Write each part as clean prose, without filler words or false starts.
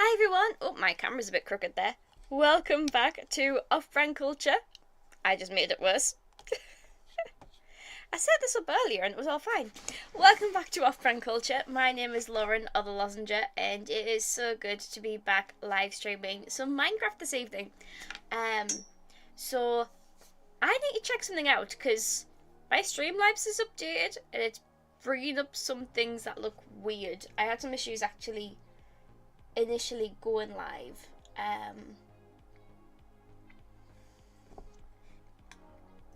Hi everyone! Oh, my camera's a bit crooked there. Welcome back to Off-Brand Culture. I just made it worse. I set this up earlier and it was all fine. Welcome back to Off-Brand Culture. My name is Lauren, or the Lozenger, and it is so good to be back live streaming some Minecraft this evening. So I need to check something out because my Streamlabs is updated and it's bringing up some things that look weird. I had some issues actually initially going live.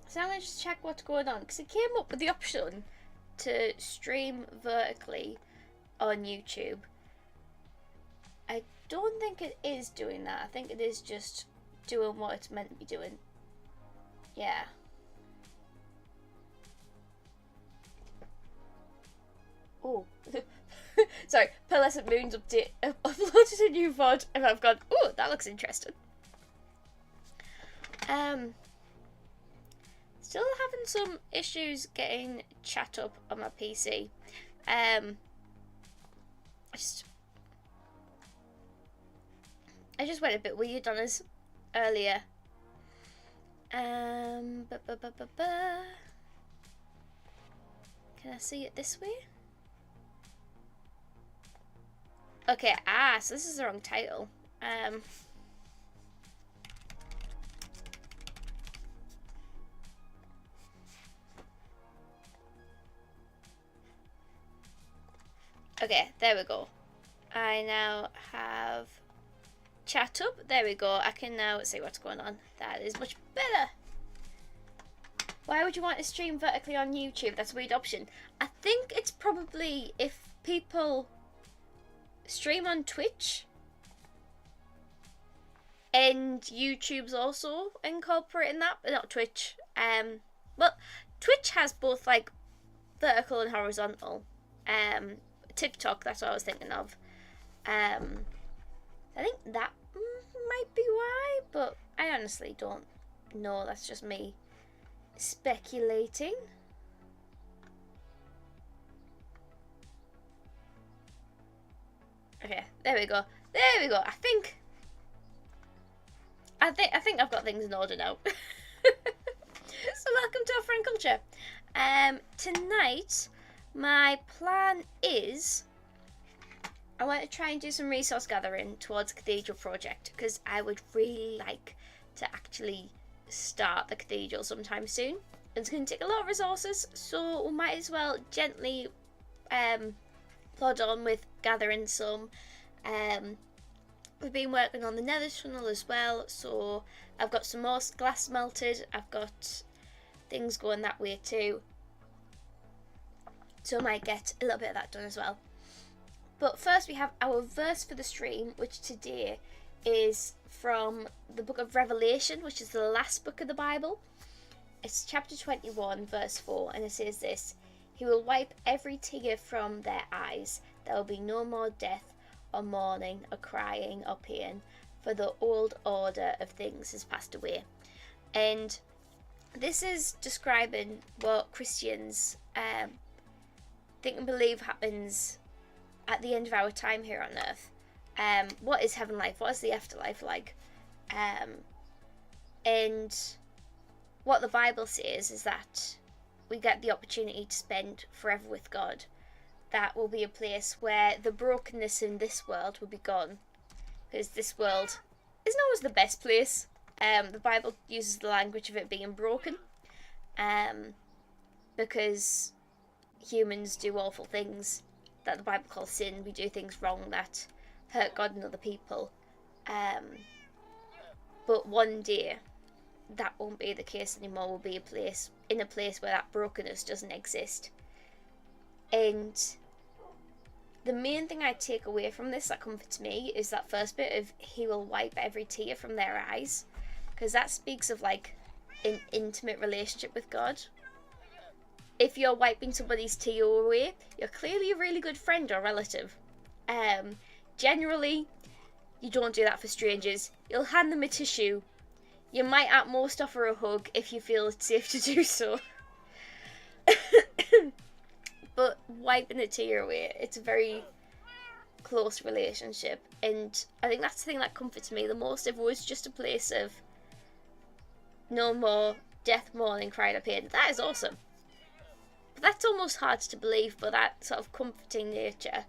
So I'm going to just check what's going on because it came up with the option to stream vertically on YouTube. I don't think it is doing that. I think it is just doing what it's meant to be doing. Yeah. Oh. Sorry, Pearlescent Moon's update. I've uploaded a new VOD and I've gone, oh, that looks interesting. Still having some issues getting chat up on my PC. I just went a bit weird on us earlier. Can I see it this way? Okay, so this is the wrong title. Okay, there we go. I now have chat up. There we go. I can now see what's going on. That is much better. Why would you want to stream vertically on YouTube? That's a weird option. I think it's probably if people stream on Twitch and YouTube's also incorporating that, but not Twitch. Well, Twitch has both like vertical and horizontal. TikTok, that's what I was thinking of. I think that might be why, but I honestly don't know. That's just me speculating. Okay, there we go. There we go. I think I've got things in order now. So welcome to Off-Brand Culture. Tonight, my plan is I want to try and do some resource gathering towards the cathedral project because I would really like to actually start the cathedral sometime soon. It's going to take a lot of resources, so we might as well gently plod on with gathering some. We've been working on the nether tunnel as well, so I've got some more glass melted. I've got things going that way too, so I might get a little bit of that done as well. But first we have our verse for the stream, which today is from the book of Revelation, which is the last book of the Bible. It's chapter 21 verse 4, and it says this: He will wipe every tear from their eyes. There will be no more death or mourning or crying or pain, for the old order of things has passed away. And this is describing what Christians think and believe happens at the end of our time here on earth. What is heaven like? What is the afterlife like? And what the Bible says is that we get the opportunity to spend forever with God. that will be a place where the brokenness in this world will be gone. Because this world isn't always the best place. The Bible uses the language of it being broken. Because humans do awful things that the Bible calls sin. We do things wrong that hurt God and other people. But one day, that won't be the case anymore. We'll be in a place where that brokenness doesn't exist. And the main thing I take away from this that comforts me is that first bit of he will wipe every tear from their eyes. Because that speaks of like an intimate relationship with God. If you're wiping somebody's tear away, you're clearly a really good friend or relative. Generally, you don't do that for strangers. You'll hand them a tissue. You might at most offer a hug if you feel it's safe to do so. But wiping a tear away, it's a very close relationship. And I think that's the thing that comforts me the most. If it was just a place of no more death, mourning, crying, or pain, that is awesome. But that's almost hard to believe, but that sort of comforting nature,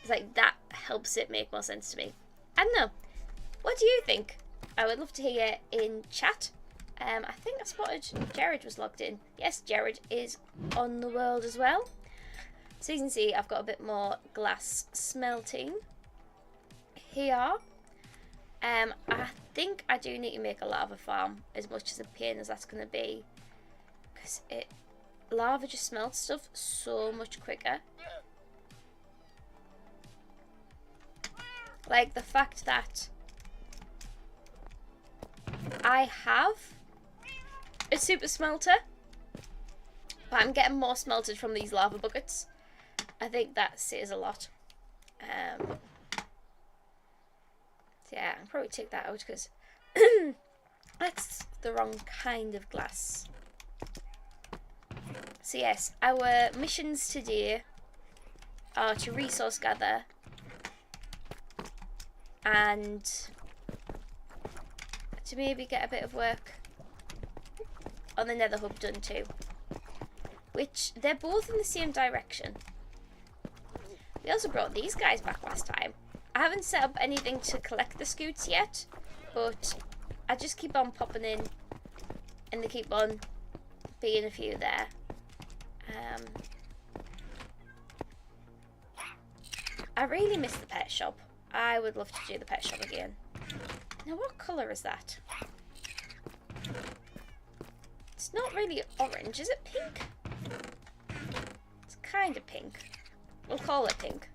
it's like that helps it make more sense to me. I don't know. What do you think? I would love to hear in chat. I think I spotted Jared was logged in. Yes, Jared is on the world as well. So you can see I've got a bit more glass smelting here. I think I do need to make a lava farm, as much as a pain as that's going to be. Because lava just smelts stuff so much quicker. Like the fact that I have a super smelter, but I'm getting more smelted from these lava buckets. I think that says a lot. So yeah, I'll probably take that out because that's the wrong kind of glass. So yes, our missions today are to resource gather and to maybe get a bit of work on the Nether Hub done too. Which, they're both in the same direction. We also brought these guys back last time. I haven't set up anything to collect the scoots yet, but I just keep on popping in and they keep on being a few there. I really miss the pet shop. I would love to do the pet shop again. Now what colour is that? It's not really orange, is it pink? It's kind of pink. We'll call it pink.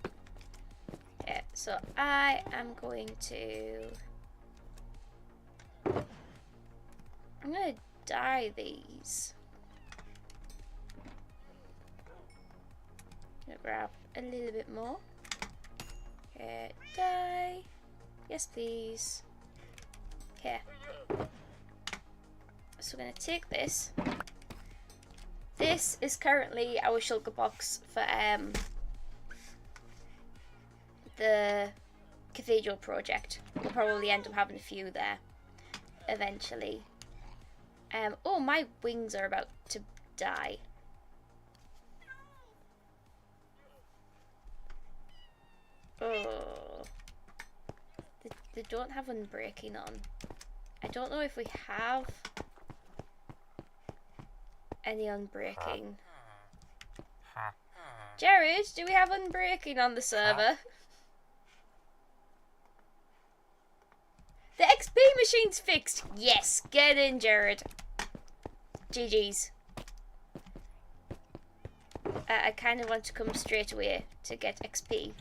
Yeah, so I am going to... I'm going to dye these. I'm going to grab a little bit more. Okay, dye. Yes, please. Okay. So we're going to take this. This is currently our shulker box for the cathedral project. We'll probably end up having a few there eventually. Oh, my wings are about to die. Oh. They don't have unbreaking on. I don't know if we have any unbreaking. Jared, do we have unbreaking on the server? The XP machine's fixed. Yes, get in, Jared. GG's. I kind of want to come straight away to get XP,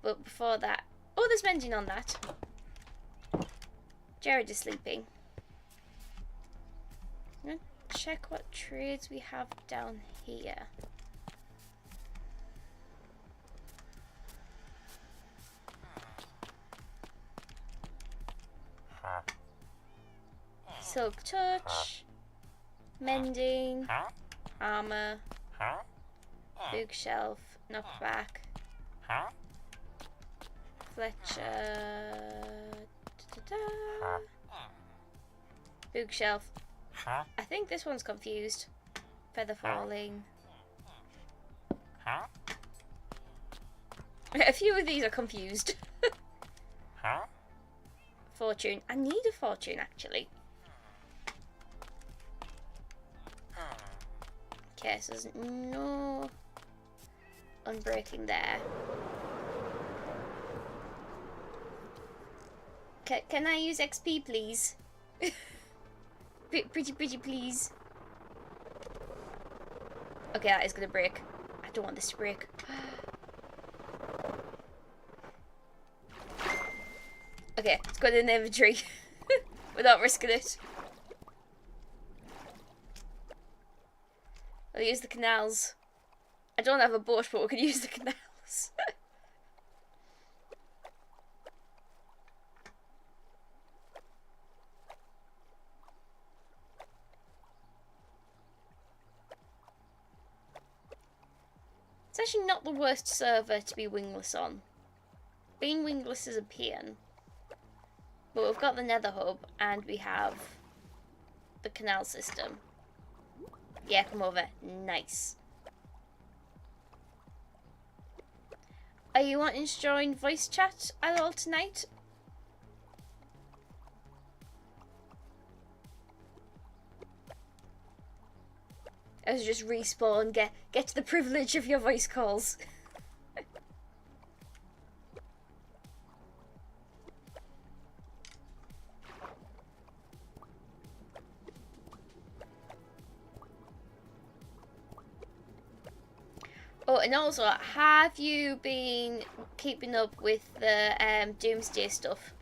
but before that, oh, there's mending on that. Jared is sleeping. I'm gonna check what trades we have down here. Silk touch, mending, armor, bookshelf, knockback, Fletcher, bookshelf. I think this one's confused. Feather falling. A few of these are confused. Huh? Fortune. I need a fortune, actually. Okay, so there's no unbreaking there. Can I use XP, please? Pretty, please. Okay, that is gonna break. I don't want this to break. Okay, let's go to the inventory without risking it. I'll use the canals. I don't have a boat, but we can use the canals. It's actually not the worst server to be wingless on. Being wingless is a pain. But we've got the nether hub and we have the canal system. Yeah, come over. Nice. Are you wanting to join voice chat at all tonight? I was just respawn, get to the privilege of your voice calls. Oh, and also, have you been keeping up with the Doomsday stuff?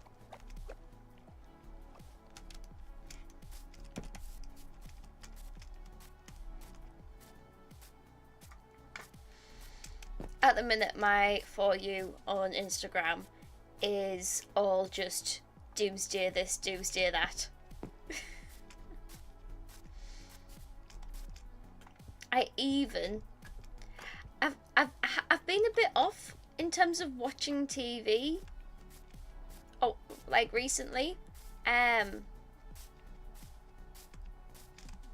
At the minute, my For You on Instagram is all just Doomsday this, Doomsday that. I've been a bit off in terms of watching TV. Oh, like recently.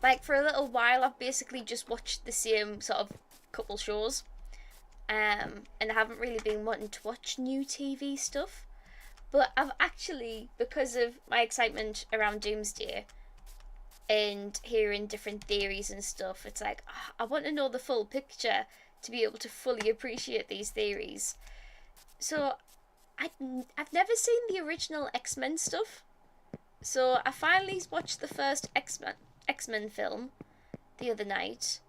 Like for a little while, I've basically just watched the same sort of couple shows. And I haven't really been wanting to watch new TV stuff. But I've actually, because of my excitement around Doomsday and hearing different theories and stuff, it's like, I want to know the full picture to be able to fully appreciate these theories. So I've never seen the original X-Men stuff. So I finally watched the first X-Men film the other night.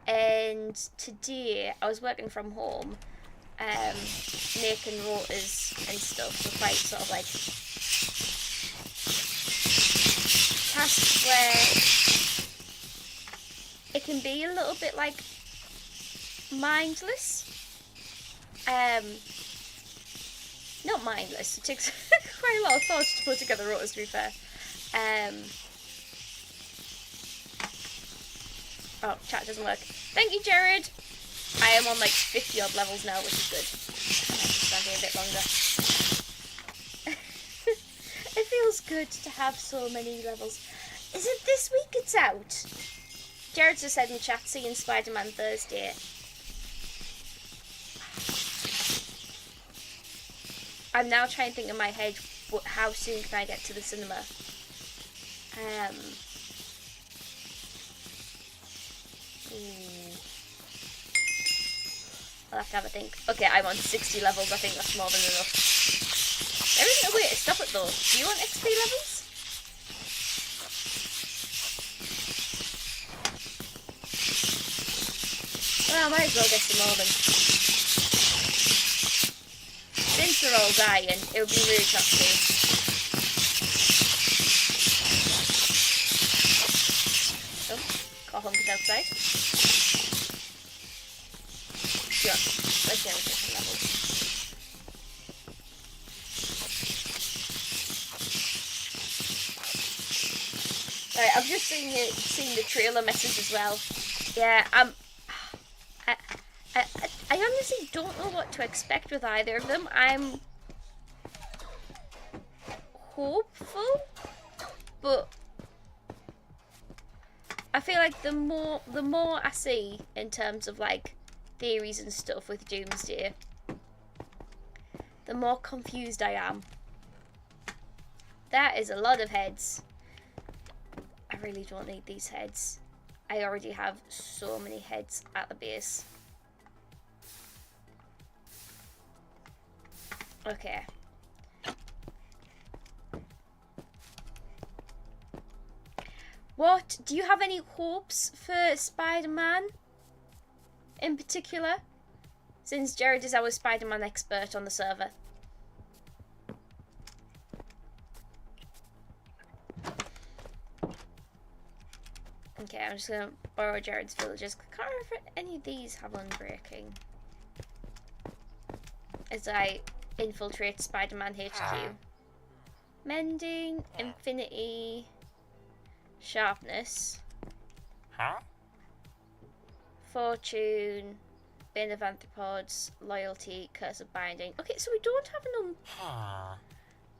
And today I was working from home, making rotors and stuff for quite sort of like tasks where it can be a little bit like mindless. Not mindless, it takes quite a lot of thought to put together rotors, to be fair. Oh, chat doesn't work. Thank you, Jared. I am on like 50 odd levels now, which is good. I might just stand here a bit longer. It feels good to have so many levels. Is it this week it's out? Jared just said in chat, seeing Spider-Man Thursday. I'm now trying to think in my head, how soon can I get to the cinema? I'll have to have a think. Okay, I'm on 60 levels. I think that's more than enough. There isn't a way to stop it though. Do you want XP levels? Well, I might as well get some more then. Since they're all dying, it would be really tough to do. Oh, got hunkered outside. Sure, let's get some levels. Right, I've just seen the trailer message as well. Yeah, I honestly don't know what to expect with either of them. I'm hopeful, but I feel like the more I see in terms of like theories and stuff with Doomsday, the more confused I am. That is a lot of heads. I really don't need these heads. I already have so many heads at the base. Okay. What? Do you have any hopes for Spider-Man in particular? Since Jared is our Spider-Man expert on the server. Okay, I'm just gonna borrow Jared's villagers. I can't remember if any of these have unbreaking. As I infiltrate Spider-Man HQ. Mending, infinity, sharpness, Huh? fortune, bane of arthropods, loyalty, curse of binding. Okay, so we don't have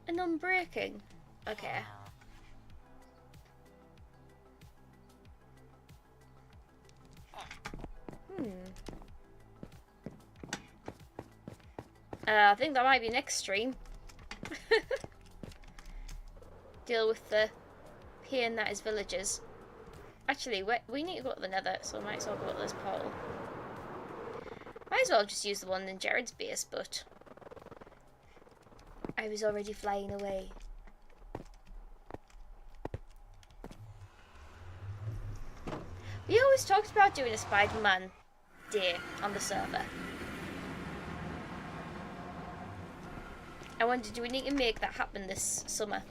an unbreaking. Okay. I think that might be next stream. Deal with the pain that is villagers. Actually, we need to go to the nether, so I might as well go to this portal. Might as well just use the one in Jared's base, but I was already flying away. We always talked about doing a Spider-Man day on the server. I wondered, do we need to make that happen this summer?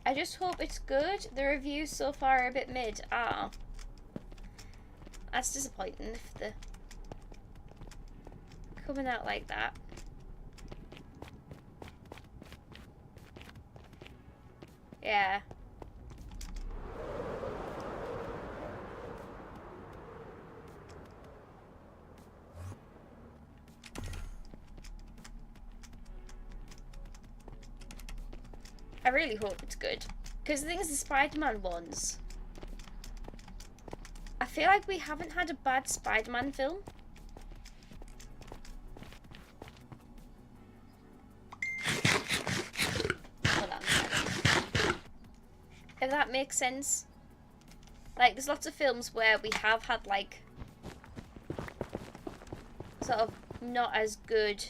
I just hope it's good. The reviews so far are a bit mid. Ah. That's disappointing if they're coming out like that. Yeah. I really hope it's good. Because the thing is, the Spider-Man ones, I feel like we haven't had a bad Spider-Man film. Hold on a second. If that makes sense. Like, there's lots of films where we have had, like, sort of not as good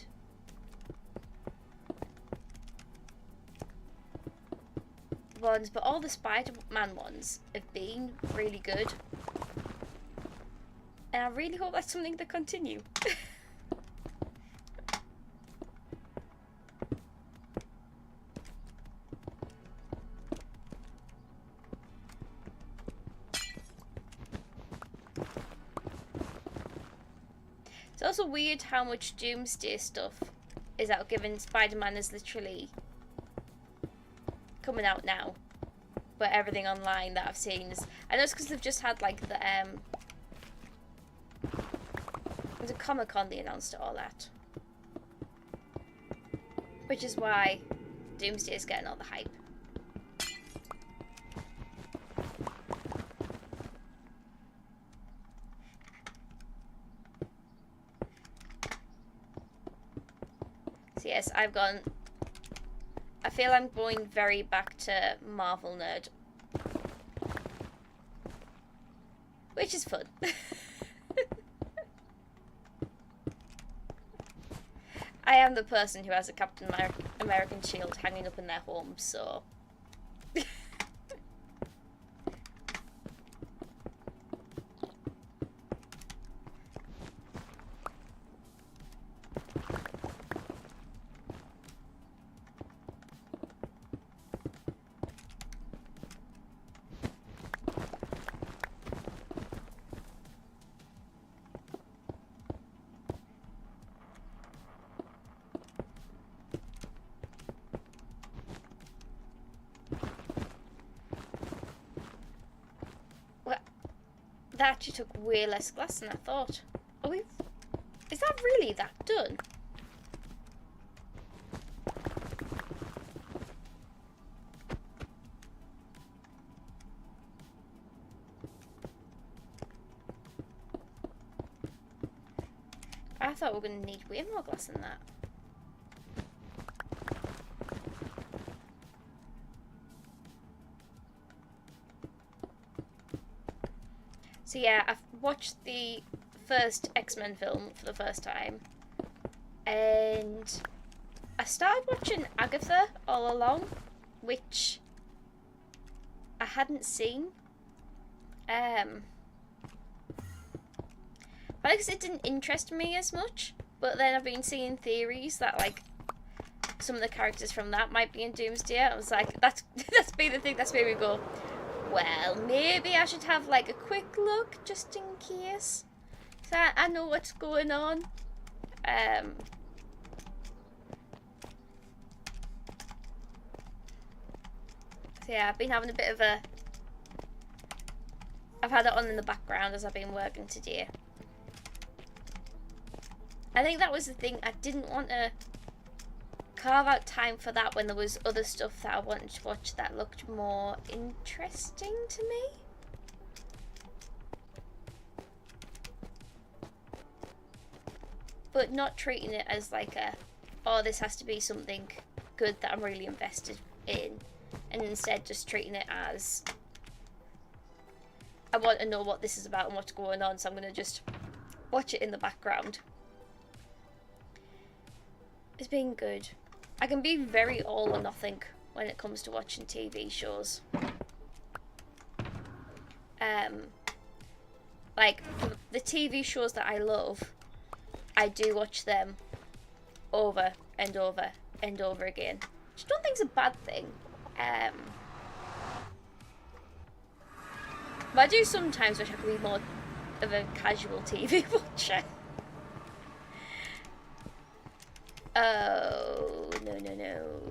ones, but all the Spider-Man ones have been really good. And I really hope that's something to continue. It's also weird how much Doomsday stuff is out, given Spider-Man is literally coming out now. But everything online that I've seen is, I know it's because they've just had like the Comic-Con, they announced it, all that, which is why Doomsday is getting all the hype. So yes, I've gone. I feel I'm going very back to Marvel nerd, which is fun. I am the person who has a Captain American shield hanging up in their home, so. That actually took way less glass than I thought. Is that really that done? I thought we were going to need way more glass than that. So yeah, I've watched the first X-Men film for the first time. And I started watching Agatha all along, which I hadn't seen. I guess it didn't interest me as much, but then I've been seeing theories that like some of the characters from that might be in Doomsday. I was like, that's been the thing that's made me go, well, maybe I should have like a quick look just in case, so I know what's going on. So yeah, I've been having a bit of a. I've had it on in the background as I've been working today. I think that was the thing. I didn't want to carve out time for that when there was other stuff that I wanted to watch that looked more interesting to me. But not treating it as like a, oh, this has to be something good that I'm really invested in. And instead just treating it as, I want to know what this is about and what's going on, so I'm going to just watch it in the background. It's been good. I can be very all or nothing when it comes to watching TV shows. Like, the TV shows that I love, I do watch them over and over and over again. Which I don't think is a bad thing. But I do sometimes wish I could be more of a casual TV watcher. Oh, no.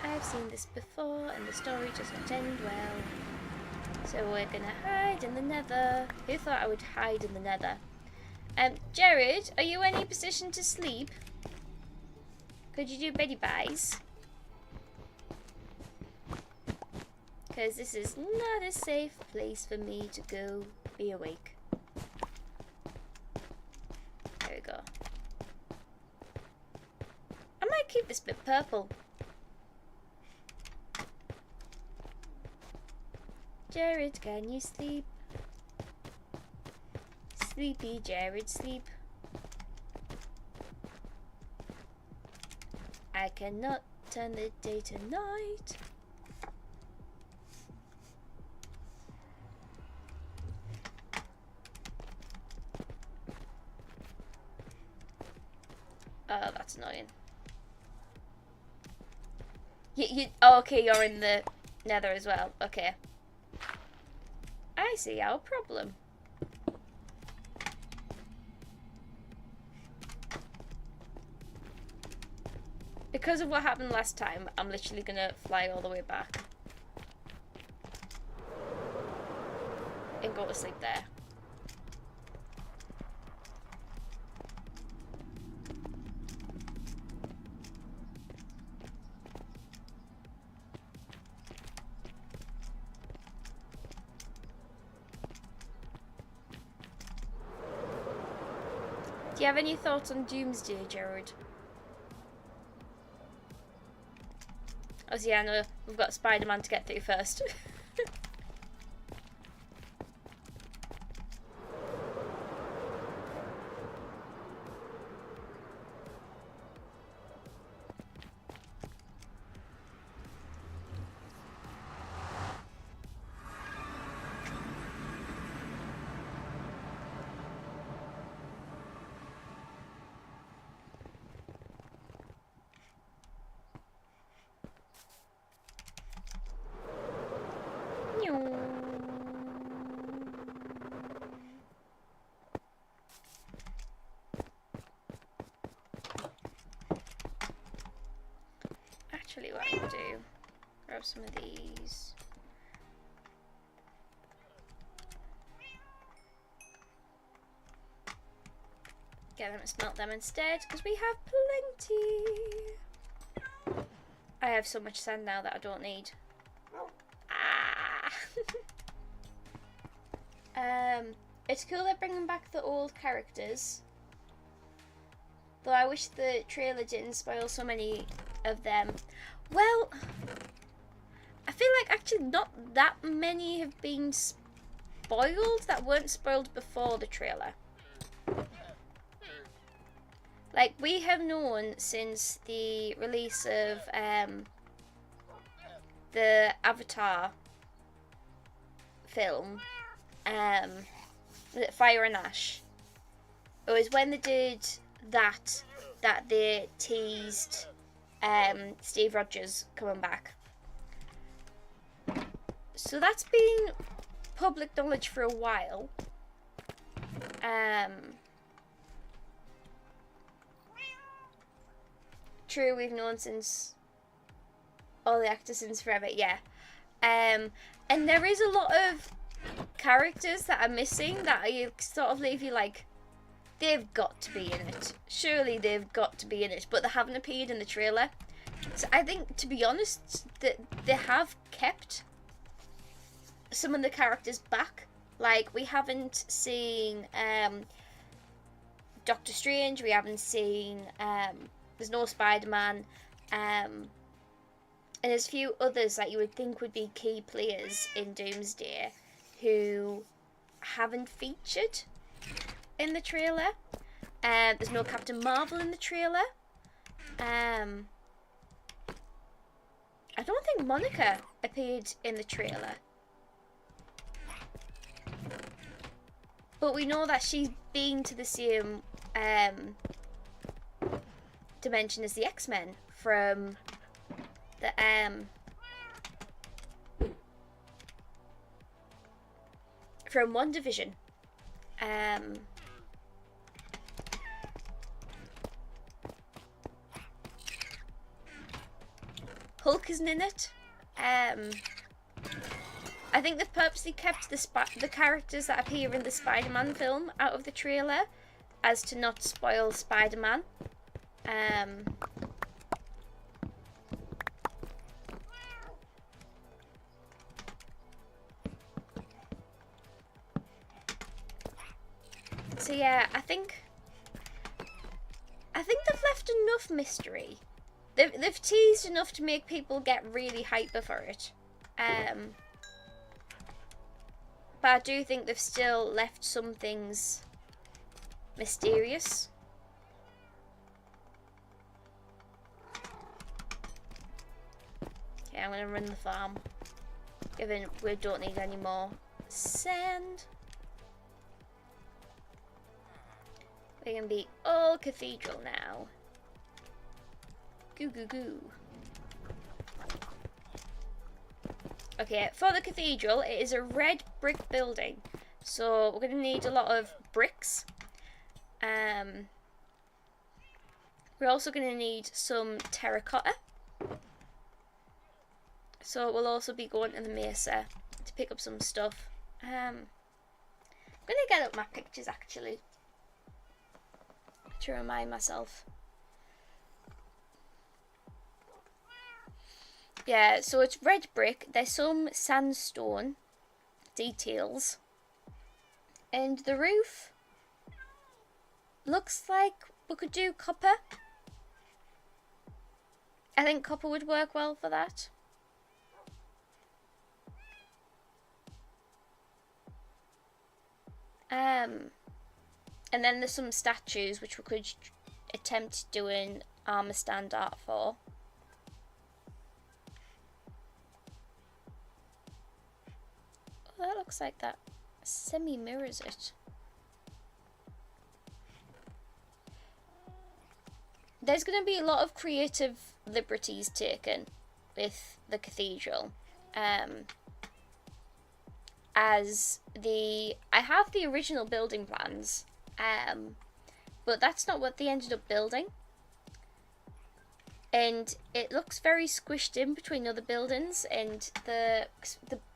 I've seen this before and the story does not end well. So we're gonna hide in the nether. Who thought I would hide in the nether? Jared, are you in any position to sleep? Could you do beddy buys? Because this is not a safe place for me to go be awake. There we go. I might keep this bit purple. Jared, can you sleep? Sleepy Jared, sleep. I cannot turn the day to night. Oh, that's annoying. Oh, okay, you're in the nether as well. Okay. I see our problem. Because of what happened last time, I'm literally gonna fly all the way back. And go to sleep there. Do you have any thoughts on Doomsday, Jared? Oh, yeah, I know we've got Spider-Man to get through first. Actually, what I'm gonna do, grab some of these. Get them and smelt them instead, because we have plenty. I have so much sand now that I don't need. Ah. It's cool they're bringing back the old characters. Though I wish the trailer didn't spoil so many of them. Well, I feel like actually not that many have been spoiled that weren't spoiled before the trailer. Like, we have known since the release of the Avatar film, Fire and Ash. It was when they did that they teased Steve Rogers coming back. So that's been public knowledge for a while. True, we've known since all the actors since forever, yeah. And there is a lot of characters that are missing that you sort of leave you like, they've got to be in it. Surely they've got to be in it, but they haven't appeared in the trailer. So I think, to be honest, that they have kept some of the characters back. Like, we haven't seen Doctor Strange, we haven't seen there's no Spider-Man, and there's a few others that you would think would be key players in Doomsday who haven't featured in the trailer. There's no Captain Marvel in the trailer. I don't think Monica appeared in the trailer. But we know that she's been to the same dimension as the X-Men from the from WandaVision. Hulk isn't in it. I think they've purposely kept the characters that appear in the Spider-Man film out of the trailer, as to not spoil Spider-Man. So yeah, I think they've left enough mystery. They've teased enough to make people get really hyper for it. But I do think they've still left some things mysterious. Okay, I'm going to run the farm, given we don't need any more sand. We're going to be all cathedral now. Goo goo goo. Okay, for the cathedral, it is a red brick building. So we're going to need a lot of bricks. We're also going to need some terracotta. So we'll also be going to the mesa to pick up some stuff. I'm going to get up my pictures actually, to remind myself. Yeah, so it's red brick. There's some sandstone details. And the roof looks like we could do copper. I think copper would work well for that. And then there's some statues which we could attempt doing armor stand art for. Oh, that looks like that semi-mirrors it. There's going to be a lot of creative liberties taken with the cathedral. I have the original building plans, but that's not what they ended up building. And it looks very squished in between other buildings, and the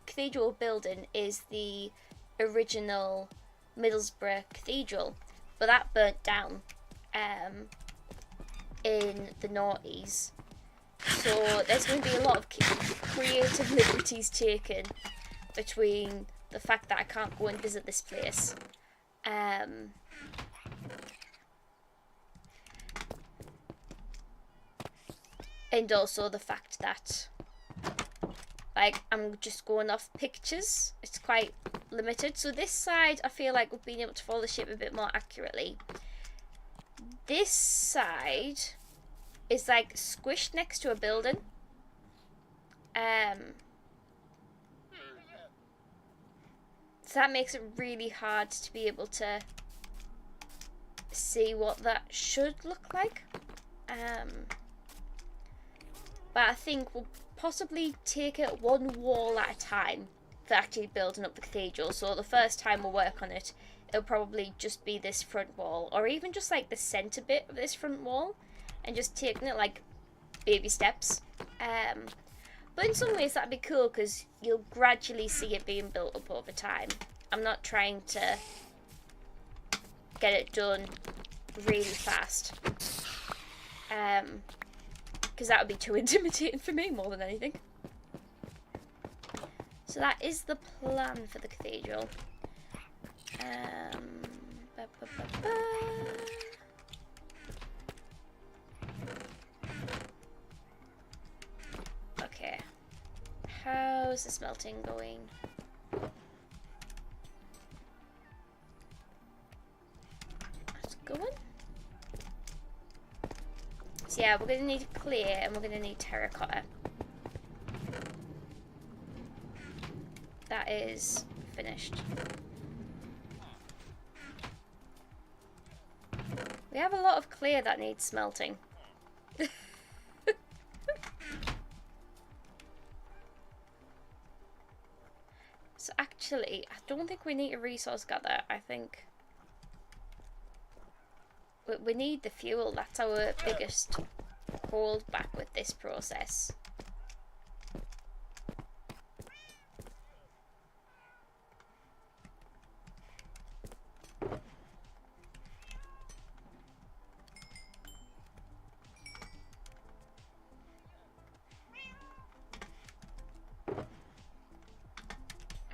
cathedral building is the original Middlesbrough Cathedral, but that burnt down in the noughties. So there's going to be a lot of creative liberties taken between the fact that I can't go and visit this place And also the fact that, like, I'm just going off pictures. It's quite limited. So this side, I feel like we've been able to follow the shape a bit more accurately. This side is like squished next to a building. So that makes it really hard to be able to see what that should look like. But I think we'll possibly take it one wall at a time for actually building up the cathedral. So the first time we'll work on it, it'll probably just be this front wall, or even just like the centre bit of this front wall, and just taking it like baby steps. But in some ways that'd be cool because you'll gradually see it being built up over time. I'm not trying to get it done really fast. Because that would be too intimidating for me more than anything. So that is the plan for the cathedral. Okay. How's the smelting going? It's going. So yeah, we're going to need clear and we're going to need terracotta. That is finished. We have a lot of clear that needs smelting. So actually, I don't think we need a resource gather. I think we need the fuel. That's our biggest holdback with this process.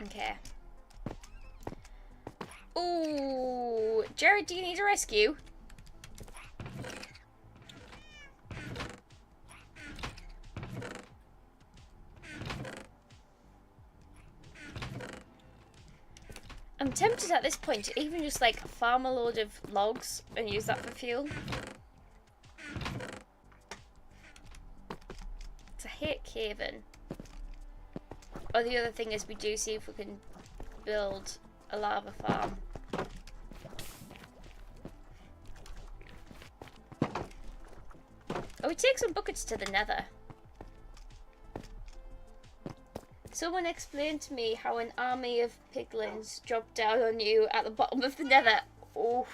Okay. Ooh, Jared, do you need a rescue? I'm tempted at this point to even just like farm a load of logs and use that for fuel. I hate caving. Or the other thing is we do see if we can build a lava farm. Oh, we take some buckets to the nether. Someone explained to me how an army of piglins dropped down on you at the bottom of the nether. Oh,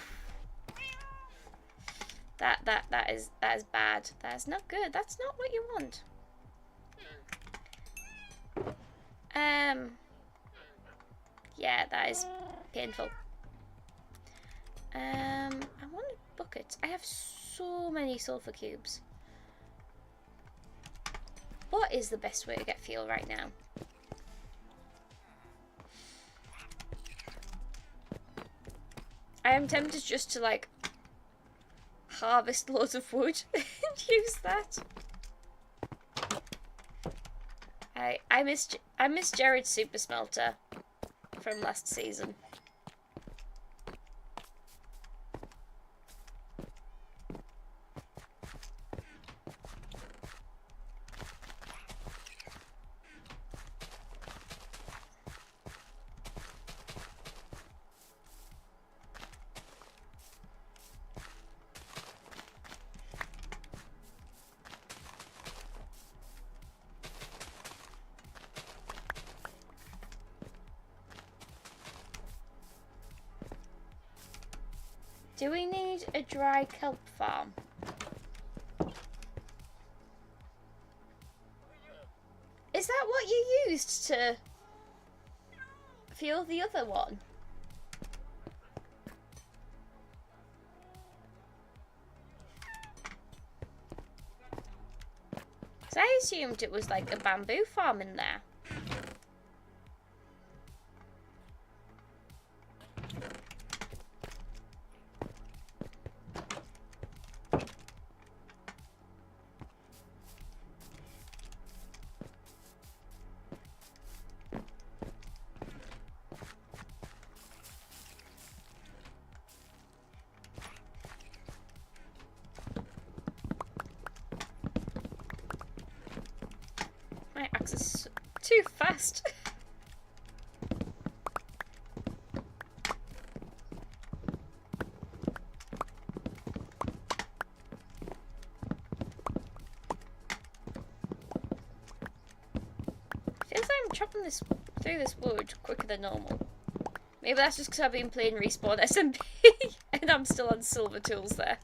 that is bad. That is not good. That's not what you want. Yeah, that is painful. I want buckets. I have so many sulfur cubes. What is the best way to get fuel right now? I am tempted just to like harvest loads of wood and use that. I miss Jared's super smelter from last season. Do we need a dry kelp farm? Is that what you used to fuel the other one? Because I assumed it was like a bamboo farm in there. fast. Feels like I'm chopping this through this wood quicker than normal. Maybe that's just because I've been playing Respawn SMP and I'm still on silver tools there.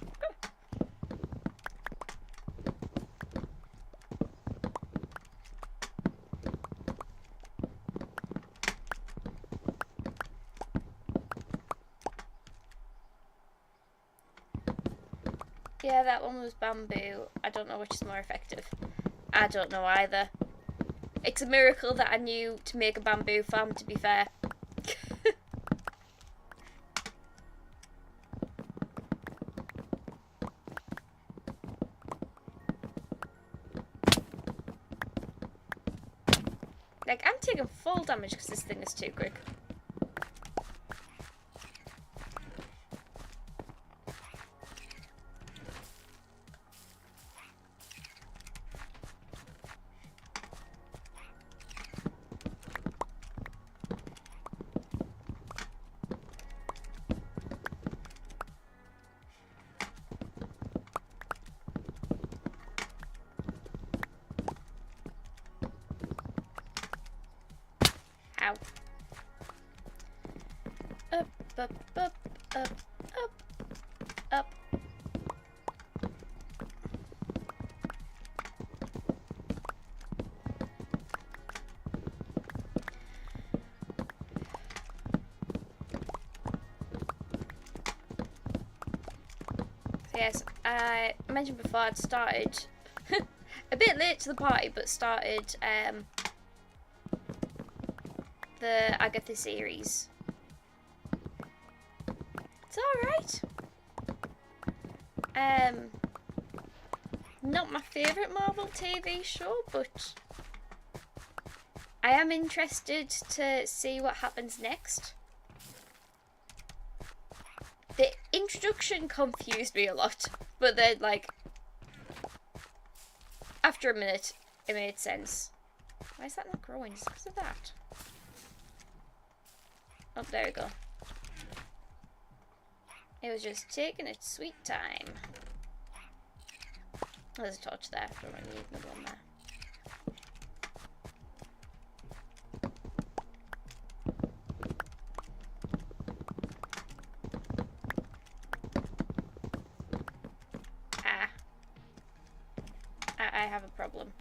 Yeah, that one was bamboo. I don't know which is more effective. I don't know either. It's a miracle that I knew to make a bamboo farm, to be fair. Like, I'm taking full damage because this thing is too quick. Ow. Up, up, up, up, up, up. So yes, I mentioned before I'd started a bit late to the party, but started the Agatha series. It's alright. Not my favourite Marvel TV show, but I am interested to see what happens next. The introduction confused me a lot, but then, like, after a minute, it made sense. Why is that not growing? Is it because of that? Oh, there we go. It was just taking its sweet time. There's a torch there. I don't really need another one there. I have a problem.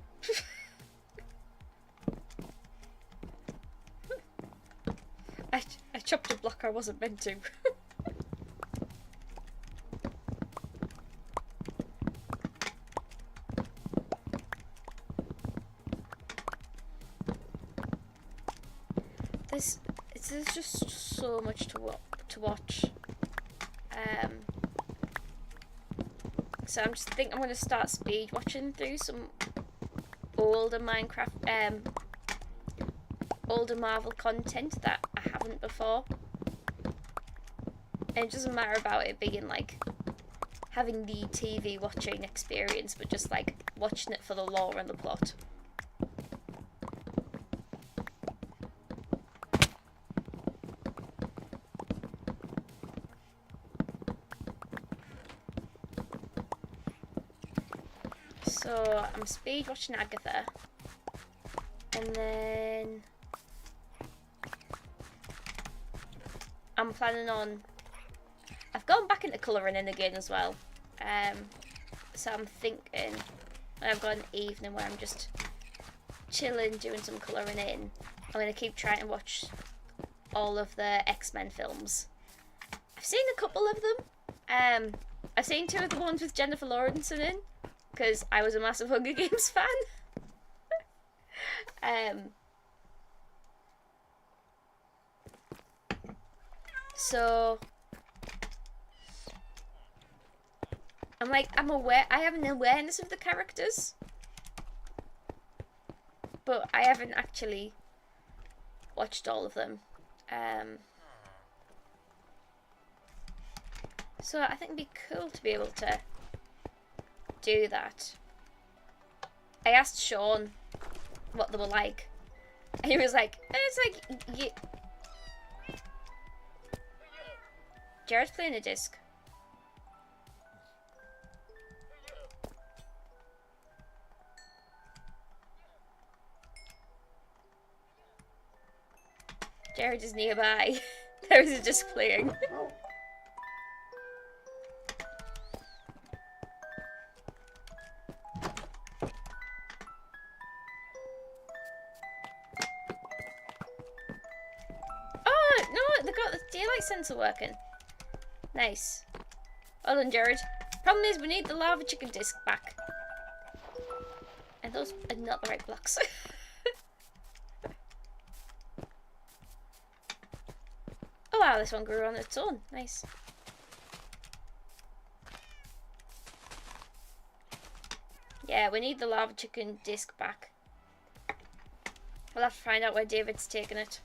I chopped a block I wasn't meant to. There's just so much to watch. So I'm going to start speed watching through some older Minecraft, older Marvel content that I haven't before. And it doesn't matter about it being like having the TV watching experience, but just like watching it for the lore and the plot. So I'm speed watching Agatha, and then I'm planning on. I've gone back into colouring in again as well. So I'm thinking when I've got an evening where I'm just chilling, doing some colouring in, I'm going to keep trying to watch all of the X-Men films. I've seen a couple of them. I've seen 2 of the ones with Jennifer Lawrence in, because I was a massive Hunger Games fan. So I'm aware, I have an awareness of the characters, but I haven't actually watched all of them. So I think it'd be cool to be able to do that. I asked Sean what they were like, And he was like, it's like, Jared's playing a disc. Jared is nearby. There is a disc playing. Oh, no, they got the daylight sensor working. Nice. Well done, Jared. Problem is, we need the lava chicken disc back. And those are not the right blocks. Oh wow, this one grew on its own. Nice. Yeah, we need the lava chicken disc back. We'll have to find out where David's taken it.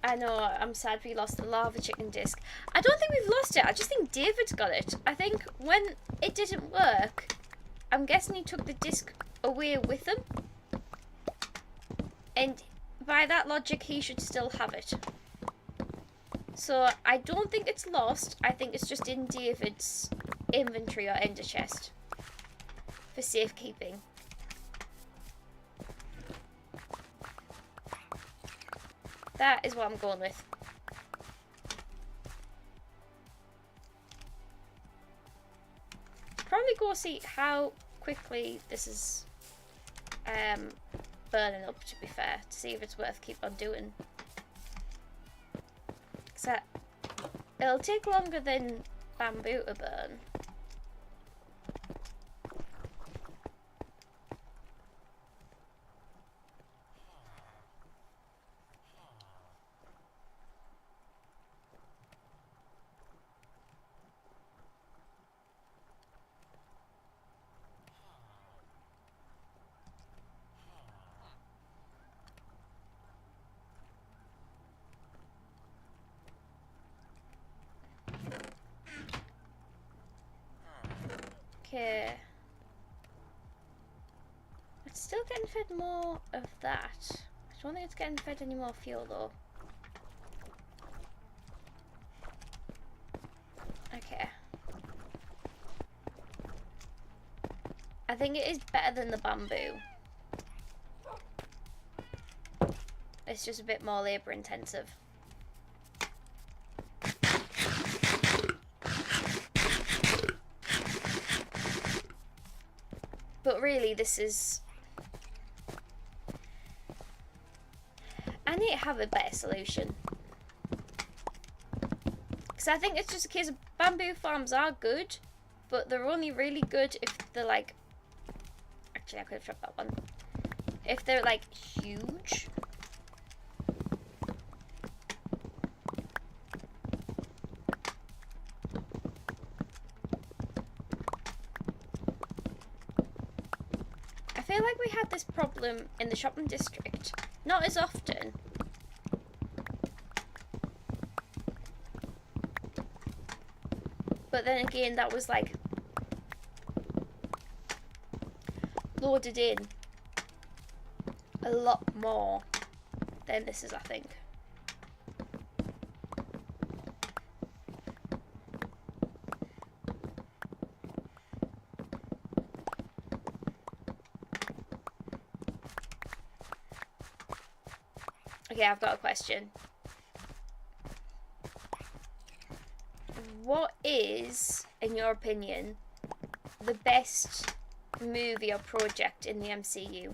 I know, I'm sad we lost the lava chicken disc. I don't think we've lost it, I just think David's got it. I think when it didn't work, I'm guessing he took the disc away with him. And by that logic, he should still have it. So I don't think it's lost, I think it's just in David's inventory or ender chest for safekeeping. That is what I'm going with. Probably go see how quickly this is burning up, to be fair, to see if it's worth keep on doing. Because it'll take longer than bamboo to burn. Okay. It's still getting fed more of that. I don't think it's getting fed any more fuel though. Okay. I think it is better than the bamboo. It's just a bit more labour intensive. But really, this is... I need to have a better solution. Because I think it's just a case of bamboo farms are good, but they're only really good if they're like... Actually, I could have dropped that one. If they're like huge. I feel like we had this problem in the shopping district. Not as often. But then again, that was like loaded in a lot more than this is, I think. Okay, I've got a question. What is, in your opinion, the best movie or project in the MCU?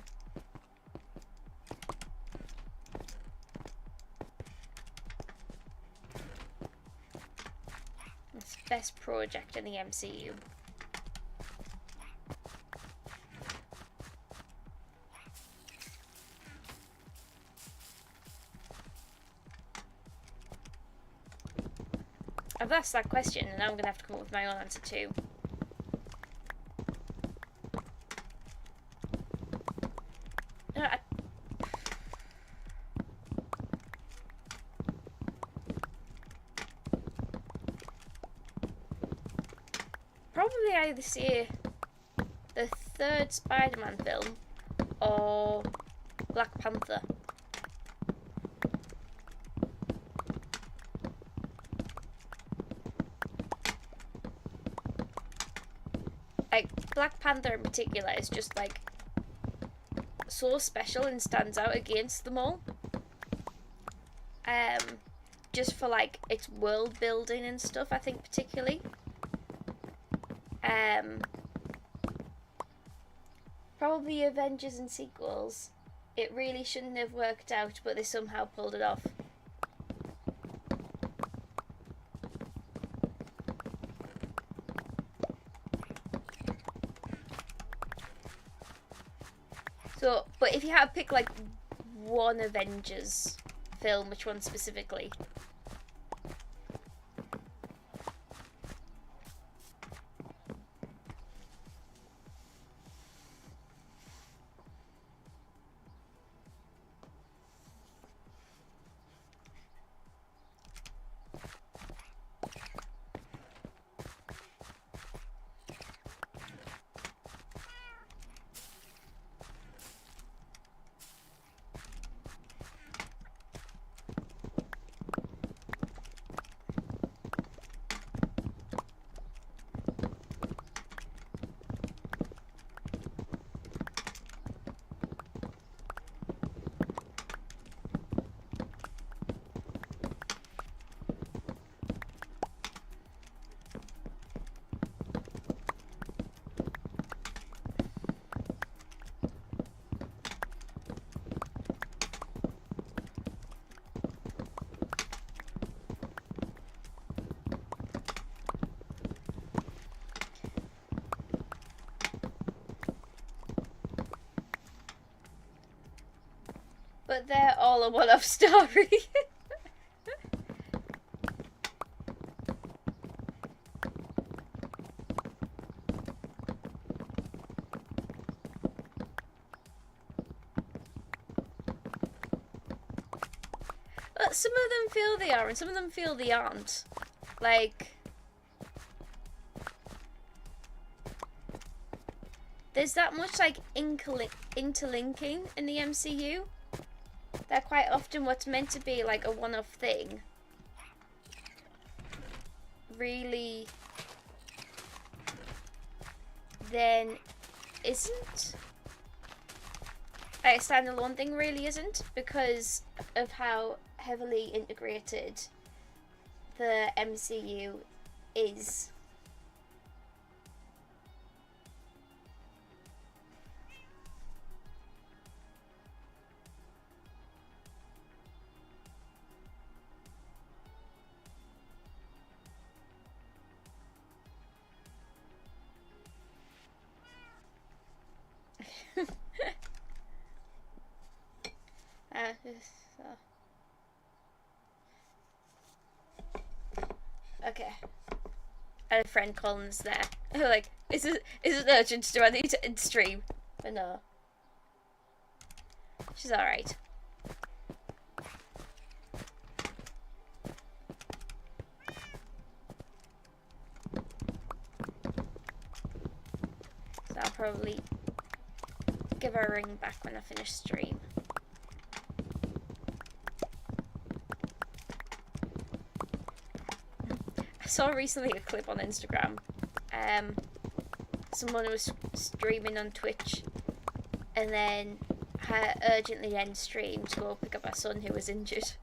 What's the best project in the MCU? I've asked that question and now I'm going to have to come up with my own answer too. No, probably either say the third Spider-Man film or Black Panther. Like, Black Panther in particular is just like so special and stands out against them all. Just for like its world building and stuff, I think particularly. Probably Avengers and sequels. It really shouldn't have worked out, but they somehow pulled it off. So, but if you had to pick like one Avengers film, which one specifically? But they're all a one-off story. But some of them feel they are, and some of them feel they aren't. Like, there's that much like interlinking in the MCU. They're quite often what's meant to be like a one-off thing really then isn't. Like, a standalone thing really isn't, because of how heavily integrated the MCU is. Okay. I had a friend Colin's there. Like, is it urgent? Do I need to stream? But no. She's alright. So I'll probably give her a ring back when I finish stream. I saw recently a clip on Instagram. Someone was streaming on Twitch and then had urgently end stream to go pick up her son who was injured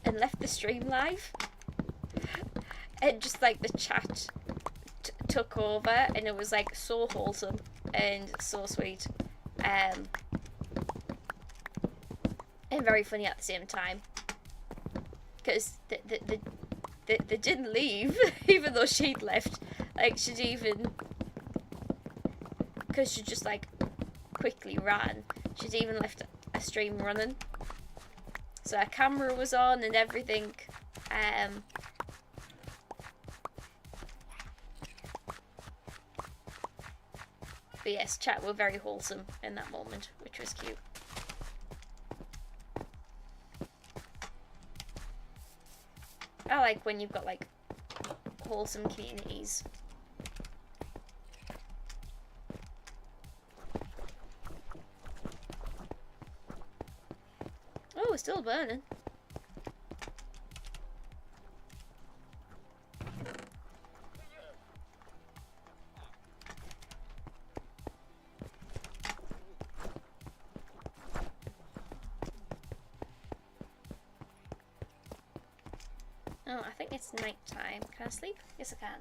and left the stream live. And just like the chat took over, and it was like so wholesome and so sweet. And very funny at the same time, because they didn't leave even though she'd left. Like, she'd even, because she just like quickly ran, she'd even left a stream running, so her camera was on and everything. But yes, chat were very wholesome in that moment, which was cute. I like when you've got like wholesome communities. still burning. Oh, I think it's night time. Can I sleep? Yes, I can.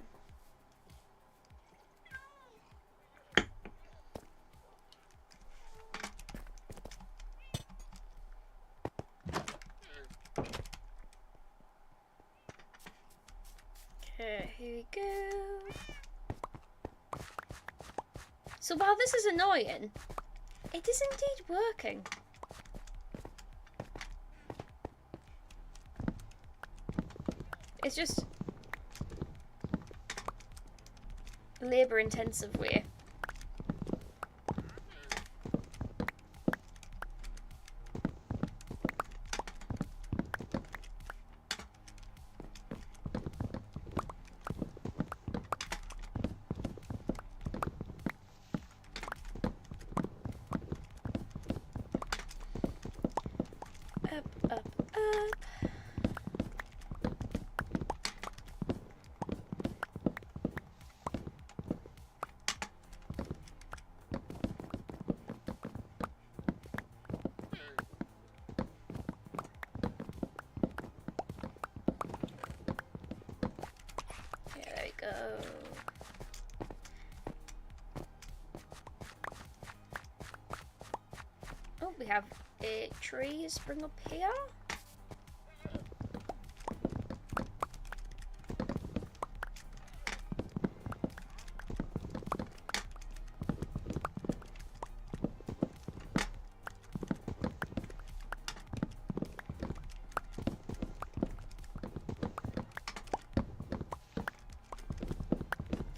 Okay, here we go. So while this is annoying, it is indeed working. It's just labour intensive way. Up, up, up. There we go. Oh, we have a tree spring up here.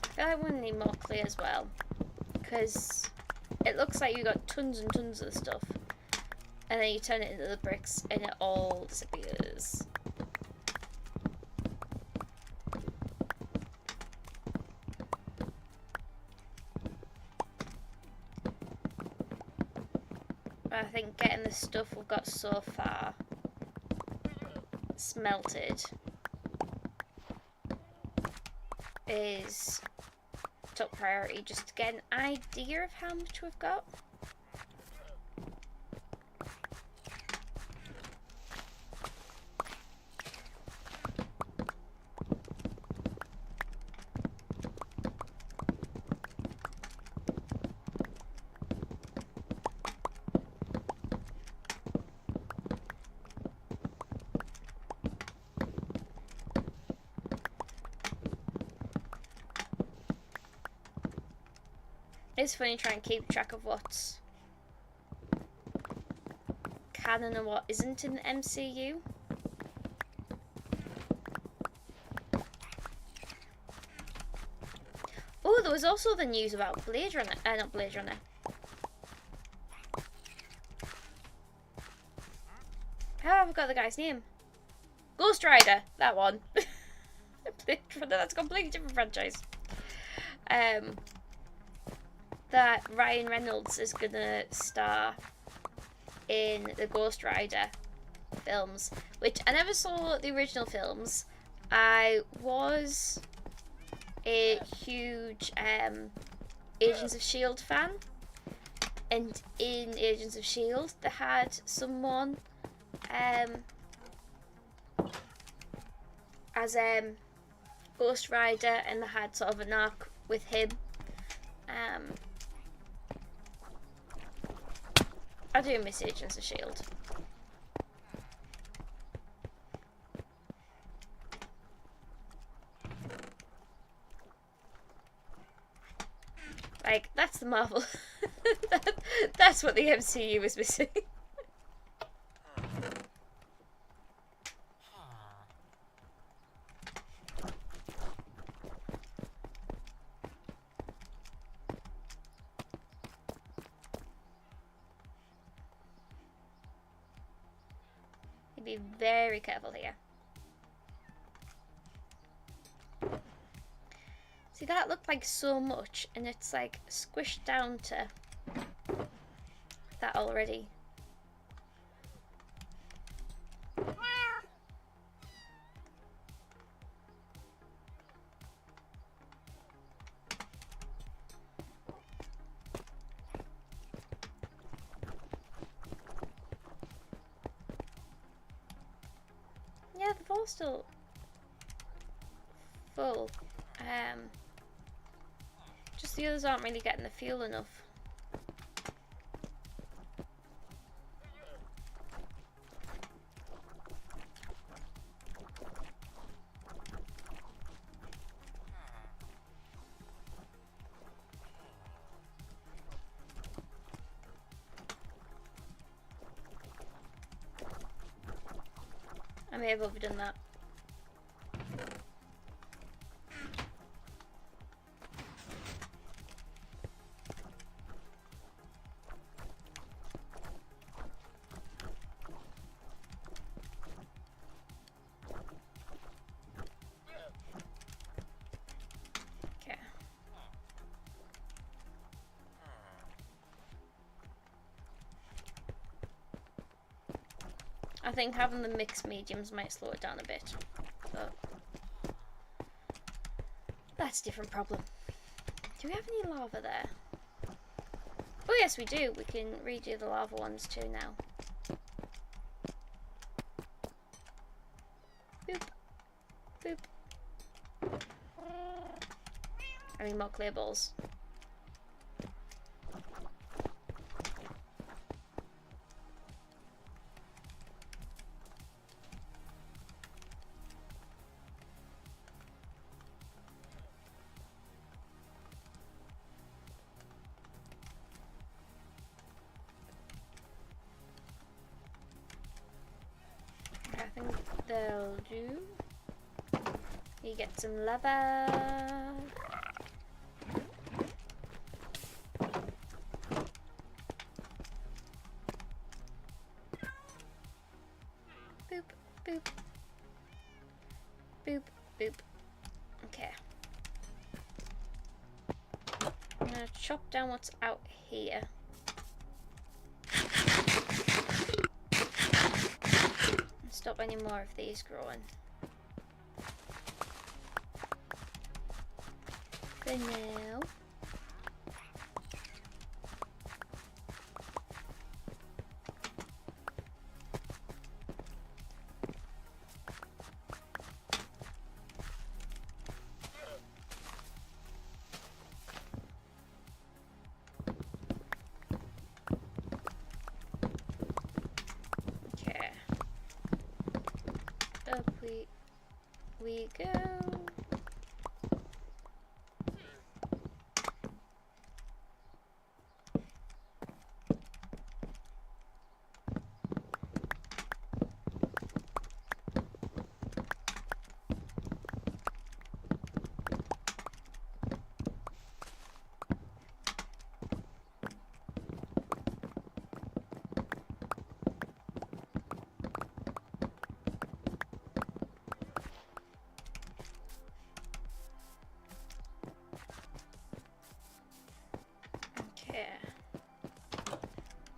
I feel like we need more clay as well, because it looks like you got tons and tons of stuff, and then you turn it into the bricks and it all disappears. But I think getting the stuff we've got so far smelted is top priority, just to get an idea of how much we've got. It's funny trying to keep track of what's canon and what isn't in the MCU. Oh, there was also the news about Blade Runner. Not Blade Runner. How have I got the guy's name? Ghost Rider. That one. Blade Runner. That's a completely different franchise. That Ryan Reynolds is gonna star in the Ghost Rider films, which I never saw the original films. I was a huge Agents of S.H.I.E.L.D. fan, and in Agents of S.H.I.E.L.D. they had someone as Ghost Rider, and they had sort of an arc with him. I do miss Agents of S.H.I.E.L.D. Like, that's the Marvel. That's what the MCU was missing. Be very careful here. See, that looked like so much, and it's like squished down to that already. all still full. Just the others aren't really getting the fuel enough. I may have overdone that. Okay. I think having the mixed mediums might slow it down a bit, but that's a different problem. Do we have any lava there? Oh yes, we do. We can redo the lava ones too now. Boop. Boop. I need more clay balls. I think they'll do. You get some lava. Boop, boop. Boop, boop. Okay. I'm gonna chop down what's out here. Stop any more of these growing. For now. Okay. Up we go.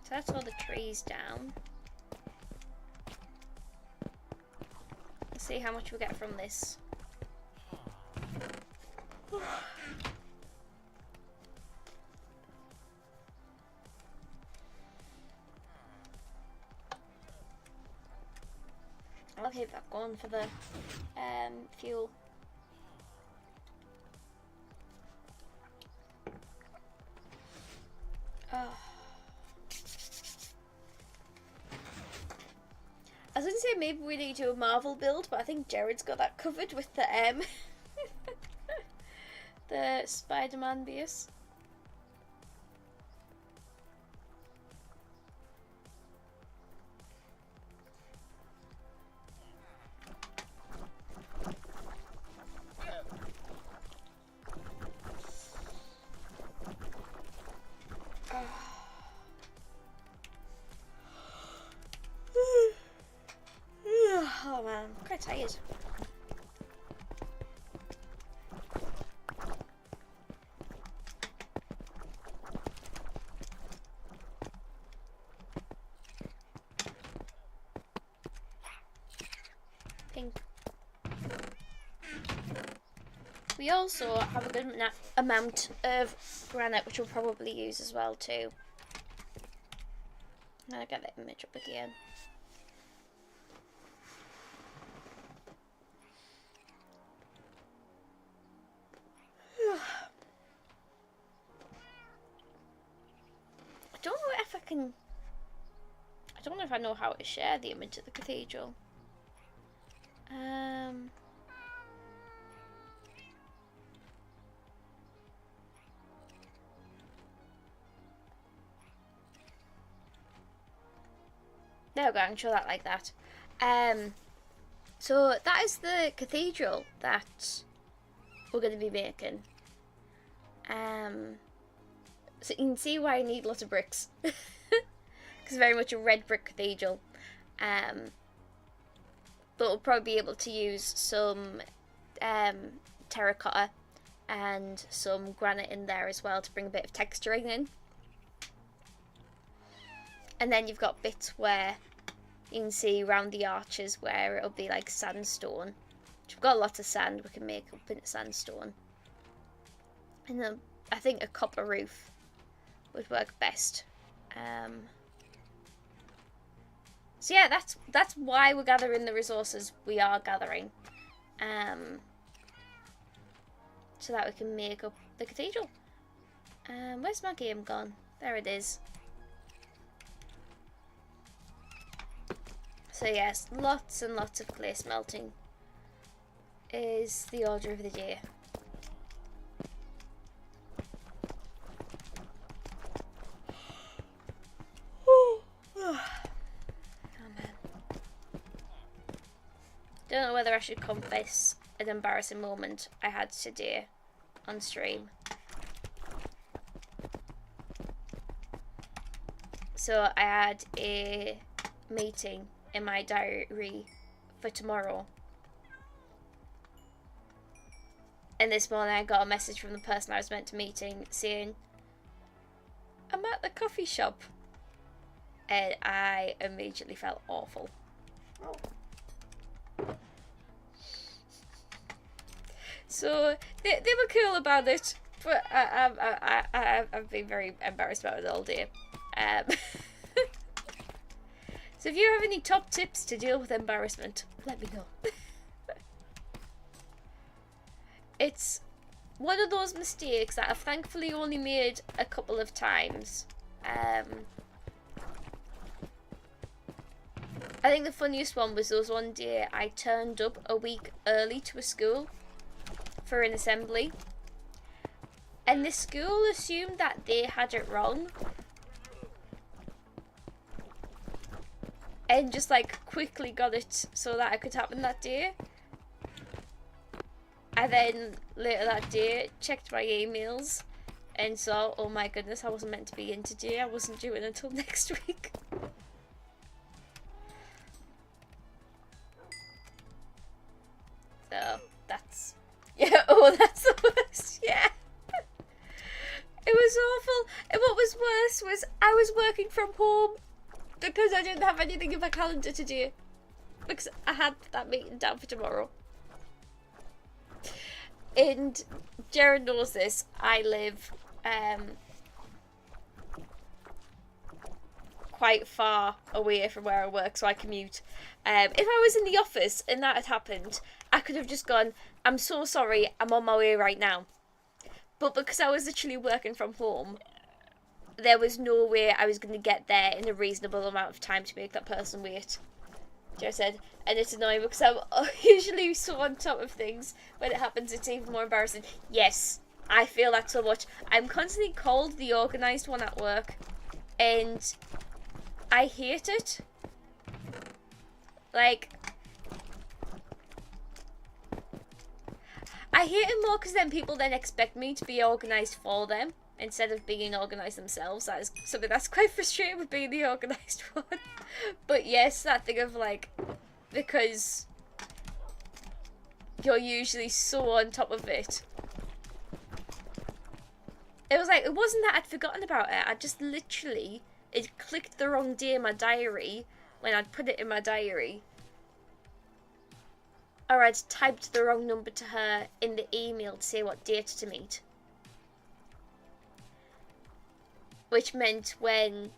So that's all the trees down. Let's see how much we get from this. I'll keep that going for the fuel. Oh. I was going to say maybe we need to do a Marvel build, but I think Jared's got that covered with the the Spider-Man base. Oh man, I'm quite tired. Pink. We also have a good amount of granite, which we'll probably use as well too. I'll get that image up again. I don't know if I know how to share the image of the cathedral. There we go, I can show that like that. So that is the cathedral that we're going to be making. So you can see why I need lots of bricks. Because it's very much a red brick cathedral. But we'll probably be able to use some terracotta and some granite in there as well to bring a bit of texturing in. And then you've got bits where you can see around the arches where it'll be like sandstone. We've got lots of sand we can make up into sandstone. And then I think a copper roof would work best. So yeah, that's why we're gathering the resources we are gathering. So that we can make up the cathedral. Where's my game gone? There it is. So yes, lots and lots of clay smelting is the order of the day. Oh man. Don't know whether I should confess an embarrassing moment I had today on stream. So I had a meeting in my diary for tomorrow, and this morning I got a message from the person I was meant to meeting saying I'm at the coffee shop, and I immediately felt awful. So they were cool about it, but I've been very embarrassed about it all day. So if you have any top tips to deal with embarrassment, let me know. It's one of those mistakes that I've thankfully only made a couple of times. I think the funniest one was there was one day I turned up a week early to a school for an assembly, and the school assumed that they had it wrong and just like quickly got it so that it could happen that day. And then later that day checked my emails and saw, oh my goodness, I wasn't meant to be in today. I wasn't due in until next week. So that's, yeah, oh, that's the worst, yeah. It was awful. And what was worse was I was working from home because I didn't have anything in my calendar to do, because I had that meeting down for tomorrow. And Jared knows this. I live quite far away from where I work, so I commute. If I was in the office and that had happened, I could have just gone, I'm so sorry, I'm on my way right now. But because I was literally working from home, there was no way I was going to get there in a reasonable amount of time to make that person wait. Joe said, and it's annoying because I'm usually so on top of things. When it happens, it's even more embarrassing. Yes, I feel that so much. I'm constantly called the organised one at work, and I hate it. Like, I hate it more because then people then expect me to be organised for them instead of being organised themselves. That is something that's quite frustrating with being the organised one. But yes, that thing of like, because you're usually so on top of it. It was like, it wasn't that I'd forgotten about it. I just literally, it clicked the wrong day in my diary when I'd put it in my diary. Or I'd typed the wrong number to her in the email to say what date to meet. Which meant when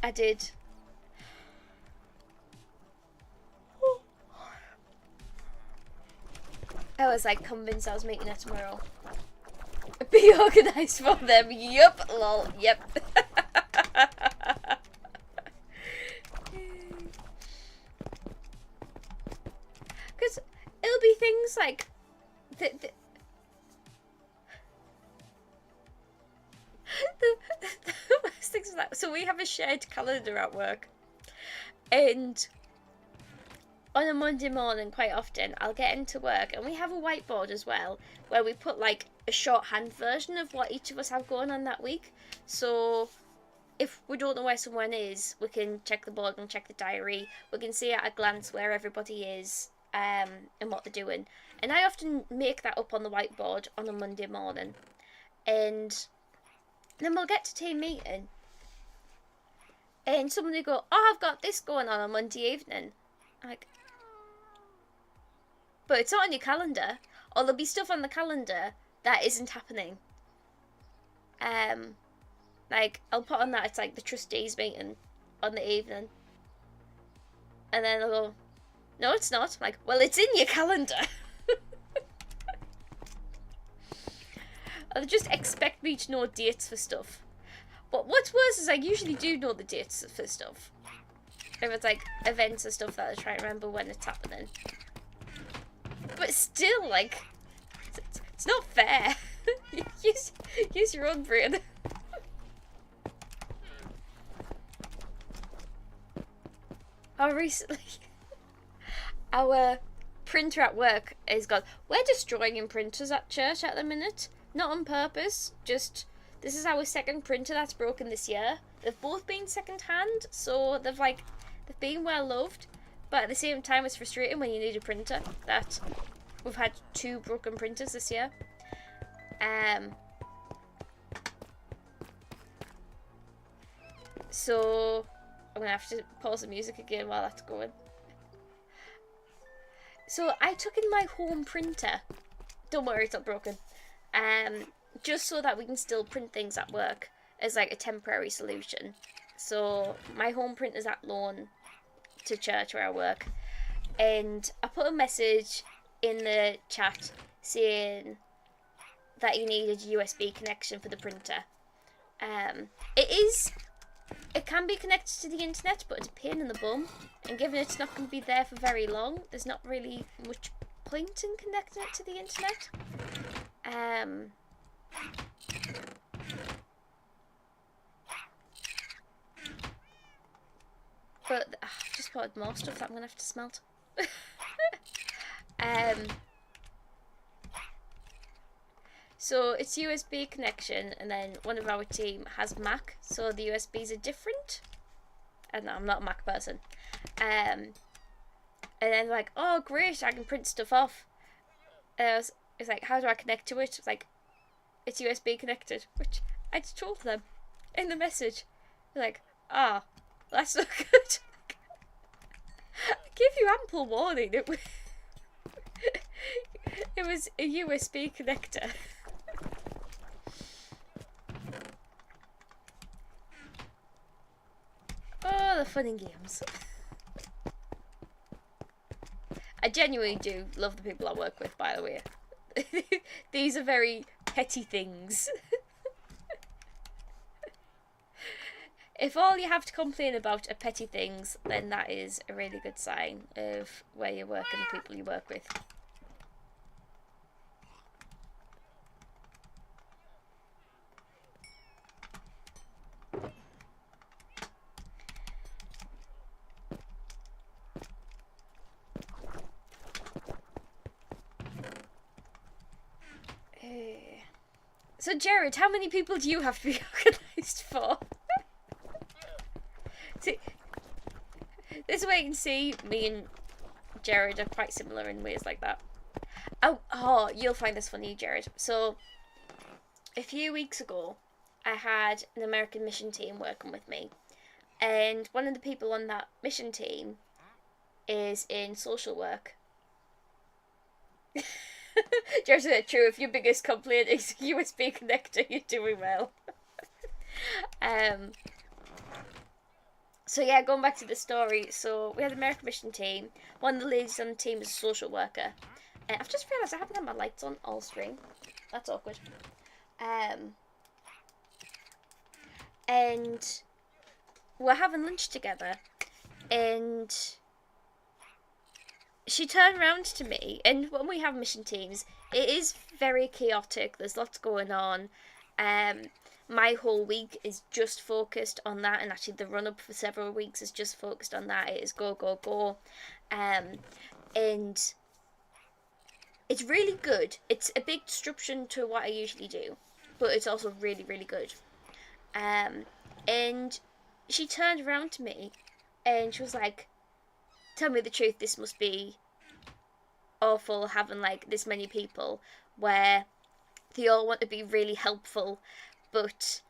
I did... I was like convinced I was meeting her tomorrow. Be organised for them. Yup, lol, yep. Because it'll be things like the worst things are that. So we have a shared calendar at work, and on a Monday morning, quite often, I'll get into work, and we have a whiteboard as well, where we put like a shorthand version of what each of us have going on that week. So if we don't know where someone is, we can check the board and check the diary. We can see at a glance where everybody is, and what they're doing. And I often make that up on the whiteboard on a Monday morning. And then we'll get to team meeting, and somebody will go, "Oh, I've got this going on Monday evening." I'm like, but it's not on your calendar, or there'll be stuff on the calendar that isn't happening. Like, I'll put on that it's like the trustees meeting on the evening, and then they'll go, "No, it's not." I'm like, well, it's in your calendar. Or they just expect me to know dates for stuff. But what's worse is I usually do know the dates for stuff. If it's like events or stuff that I try to remember when it's happening. But still, like, it's not fair. use your own brain. Recently, our printer at work has gone. We're destroying printers at church at the minute. Not on purpose, just this is our second printer that's broken this year. They've both been second hand, so they've been well loved, but at the same time it's frustrating when you need a printer that we've had 2 broken printers this year. So I'm gonna have to pause the music again while that's going. So I took in my home printer. Don't worry, it's not broken. Just so that we can still print things at work as like a temporary solution. So my home printer's at loan to church where I work, and I put a message in the chat saying that you needed a USB connection for the printer. It can be connected to the internet, but it's a pain in the bum, and given it's not going to be there for very long, there's not really much point in connecting it to the internet. But I've just bought more stuff that I'm gonna have to smelt. So it's USB connection, and then one of our team has Mac, so the USBs are different. And I'm not a Mac person. And then like, oh great, I can print stuff off. It's like, how do I connect to it? It's like, it's USB connected, which I just told them in the message. They're like, that's not good. I gave you ample warning. It was a USB connector. Oh, the fun and games. I genuinely do love the people I work with, by the way. These are very petty things. If all you have to complain about are petty things, then that is a really good sign of where you work and the people you work with. So Jared, how many people do you have to be organised for? See, this way you can see me and Jared are quite similar in ways like that. Oh, you'll find this funny, Jared. So, a few weeks ago, I had an American mission team working with me, and one of the people on that mission team is in social work. Jared said, true, if your biggest complaint is USB connector, you're doing well. So yeah, going back to the story, so we had an American mission team. One of the ladies on the team is a social worker. And I've just realised I haven't had my lights on all stream. That's awkward. And we're having lunch together, and she turned around to me, and when we have mission teams, it is very chaotic. There's lots going on. My whole week is just focused on that, and actually the run up for several weeks is just focused on that. It is go, go, go. And it's really good. It's a big disruption to what I usually do, but it's also really, really good. And she turned around to me and she was like, tell me the truth, this must be awful having like this many people where they all want to be really helpful, but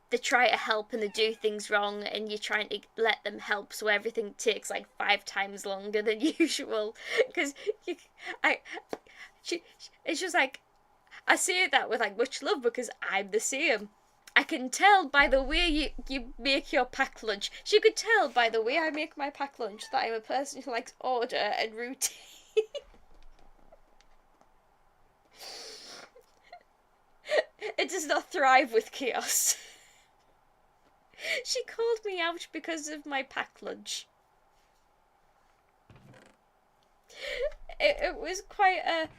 they try to help and they do things wrong, and you're trying to let them help, so everything takes like 5 times longer than usual. Because it's just like, I say that with like much love because I'm the same. I can tell by the way you make your packed lunch. She could tell by the way I make my packed lunch that I'm a person who likes order and routine. It does not thrive with chaos. She called me out because of my packed lunch. It was quite a...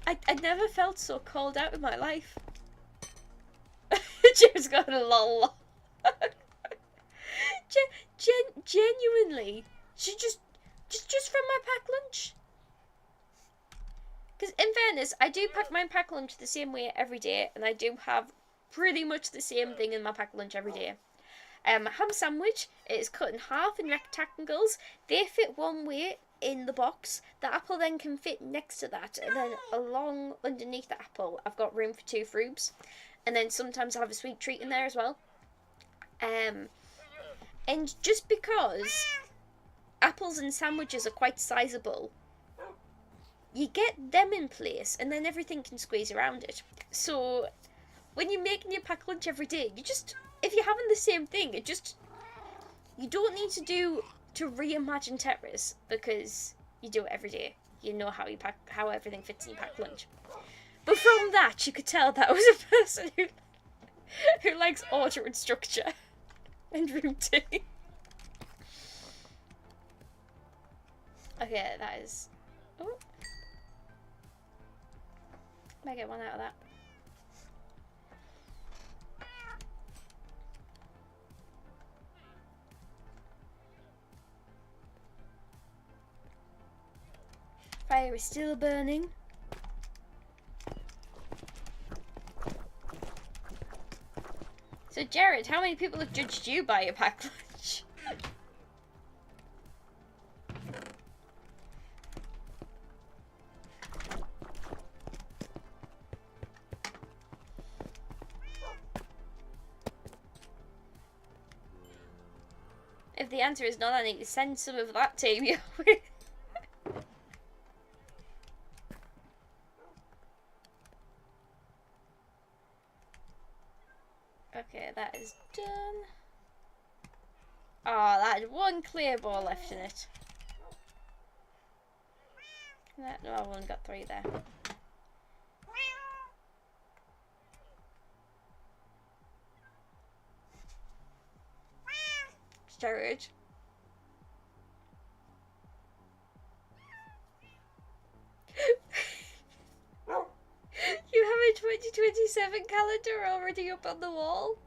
I never felt so called out in my life. Jim's got a lol. Genuinely, she just from my packed lunch. Because in fairness, I do pack my packed lunch the same way every day, and I do have pretty much the same thing in my packed lunch every day. Ham sandwich, it is cut in half in rectangles. They fit one way in the box. The apple then can fit next to that, and then along underneath the apple, I've got room for 2 fruits. And then sometimes I have a sweet treat in there as well. And just because apples and sandwiches are quite sizable, you get them in place, and then everything can squeeze around it. So when you're making your packed lunch every day, if you're having the same thing, you don't need to reimagine Tetris, because you do it every day. You know how everything fits in your packed lunch. But from that, you could tell that I was a person who likes order and structure and routine. Okay, that is... Oh. Might get one out of that. Fire is still burning. So Jared, how many people have judged you by your packed lunch? If the answer is none, I need to send some of that to you. Okay, that is done. Oh, that had one clear ball left in it. No, I've only got 3 there. Storage. You have a 2027 calendar already up on the wall?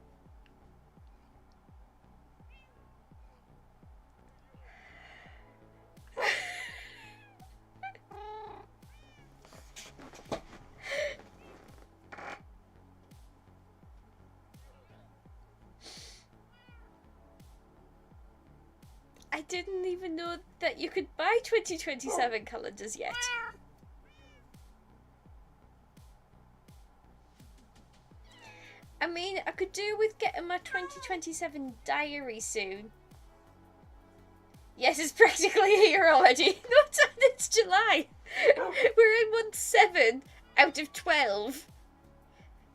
I didn't even know that you could buy 2027 calendars yet. I mean, I could do with getting my 2027 diary soon. Yes, it's practically here already. No time, it's July. We're in month 7 out of 12.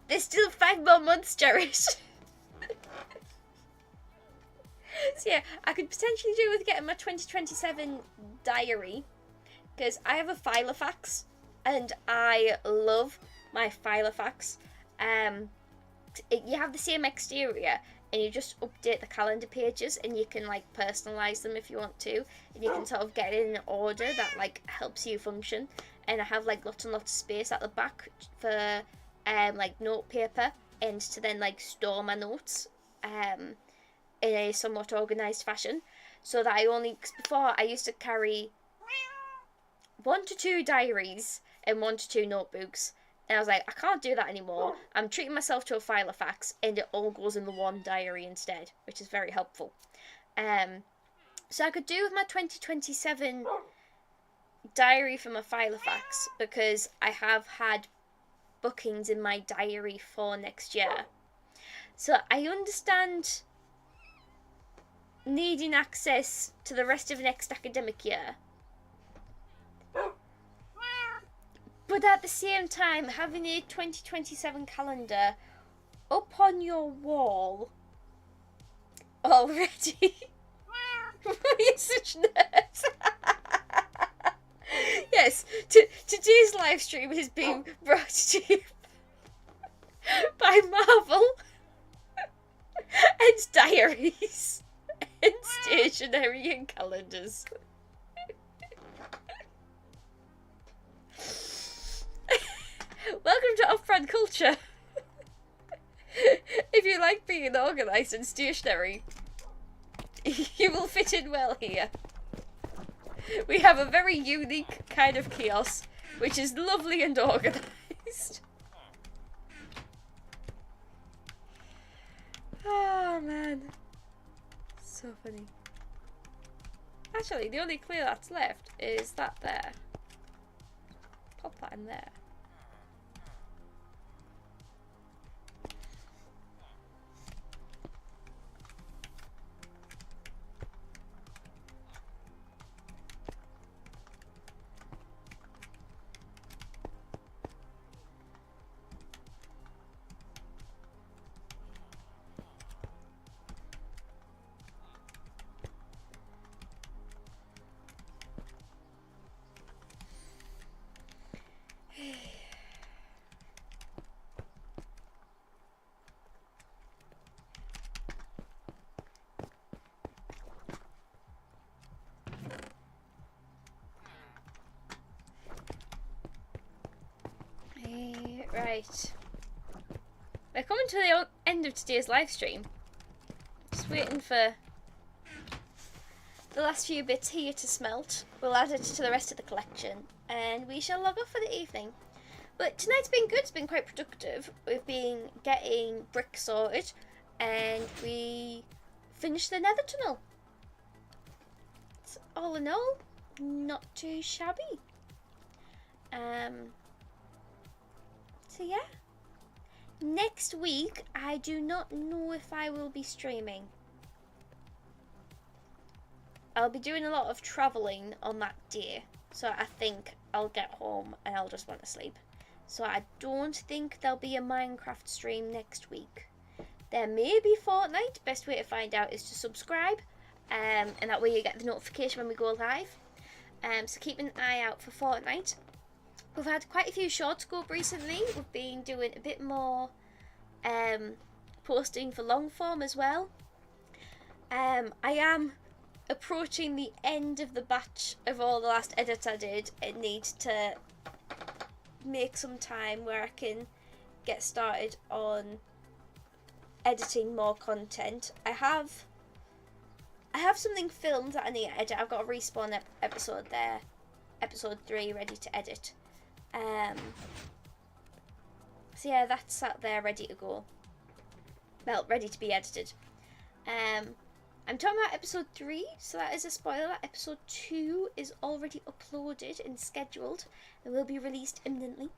There's still 5 more months, Jared. So yeah, I could potentially do with getting my 2027 diary, because I have a Filofax, and I love my Filofax. You have the same exterior, and you just update the calendar pages, and you can like personalize them if you want to, and you can sort of get it in an order that like helps you function. And I have like lots and lots of space at the back for like note paper, and to then like store my notes in a somewhat organized fashion, so that cause before I used to carry 1 to 2 diaries and 1 to 2 notebooks. And I was like, I can't do that anymore. I'm treating myself to a file of facts, and it all goes in the one diary instead, which is very helpful. So I could do with my 2027 diary for my file of facts, because I have had bookings in my diary for next year. So I understand needing access to the rest of next academic year. But at the same time, having a 2027 calendar up on your wall already. You're such nerds. Yes, today's live stream is being brought to you by Marvel and diaries and stationery and calendars. Welcome to Off-Brand Culture. If you like being organised and stationary, you will fit in well here. We have a very unique kind of kiosk, which is lovely and organised. Oh man, so funny. Actually, the only clear that's left is that there. Pop that in there. Right. We're coming to the end of today's live stream. Just waiting for the last few bits here to smelt. We'll add it to the rest of the collection, and we shall log off for the evening. But tonight's been good. It's been quite productive. We've been getting bricks sorted, and we finished the nether tunnel. It's all in all, not too shabby. So yeah. Next week, I do not know if I will be streaming. I'll be doing a lot of travelling on that day, so I think I'll get home and I'll just want to sleep. So I don't think there'll be a Minecraft stream next week. There may be Fortnite. Best way to find out is to subscribe, and that way you get the notification when we go live. So keep an eye out for Fortnite. We've had quite a few shorts go up recently. We've been doing a bit more posting for long form as well. I am approaching the end of the batch of all the last edits I did and need to make some time where I can get started on editing more content. I have something filmed that I need to edit. I've got a respawn episode there, episode 3, ready to edit. So yeah, that's sat there ready to go. Well, ready to be edited. I'm talking about episode 3, so that is a spoiler. Episode 2 is already uploaded and scheduled and will be released imminently.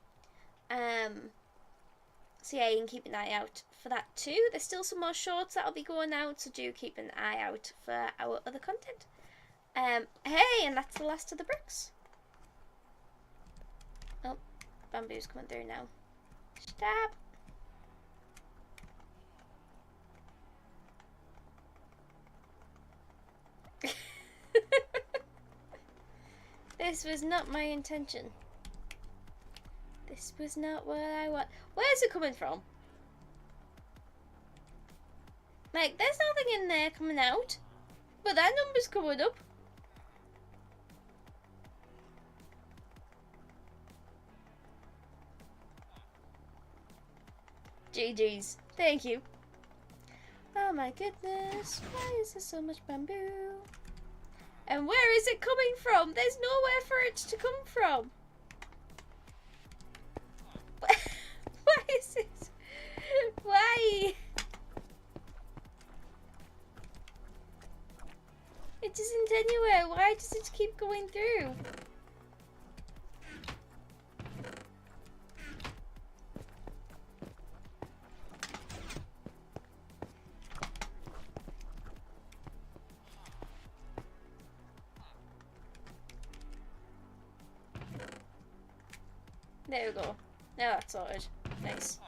So yeah, you can keep an eye out for that too. There's still some more shorts that'll be going out, so do keep an eye out for our other content. Hey, and that's the last of the bricks. Oh, bamboo's coming through now. Stop! This was not my intention. This was not what I want. Where's it coming from? Like, there's nothing in there coming out. But that number's coming up. GG's. Thank you. Oh my goodness. Why is there so much bamboo? And where is it coming from? There's nowhere for it to come from. Why is it? Why? It isn't anywhere. Why does it keep going through? There we go. Now that's sorted. Nice.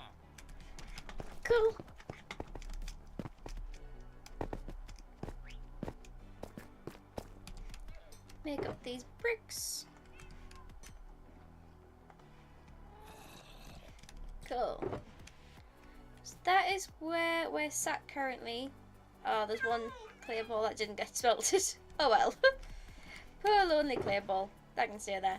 Cool. Make up these bricks. Cool. So that is where we're sat currently. Oh, there's one clear ball that didn't get smelted. Oh well. Poor lonely clear ball. That can stay there.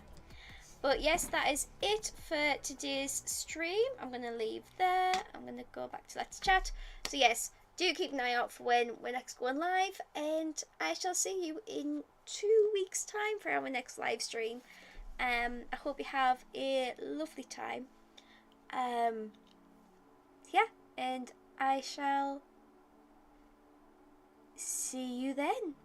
But yes, that is it for today's stream. I'm going to leave there. I'm going to go back to Let's Chat. So yes, do keep an eye out for when we're next going live. And I shall see you in 2 weeks' time for our next live stream. I hope you have a lovely time. Yeah, and I shall see you then.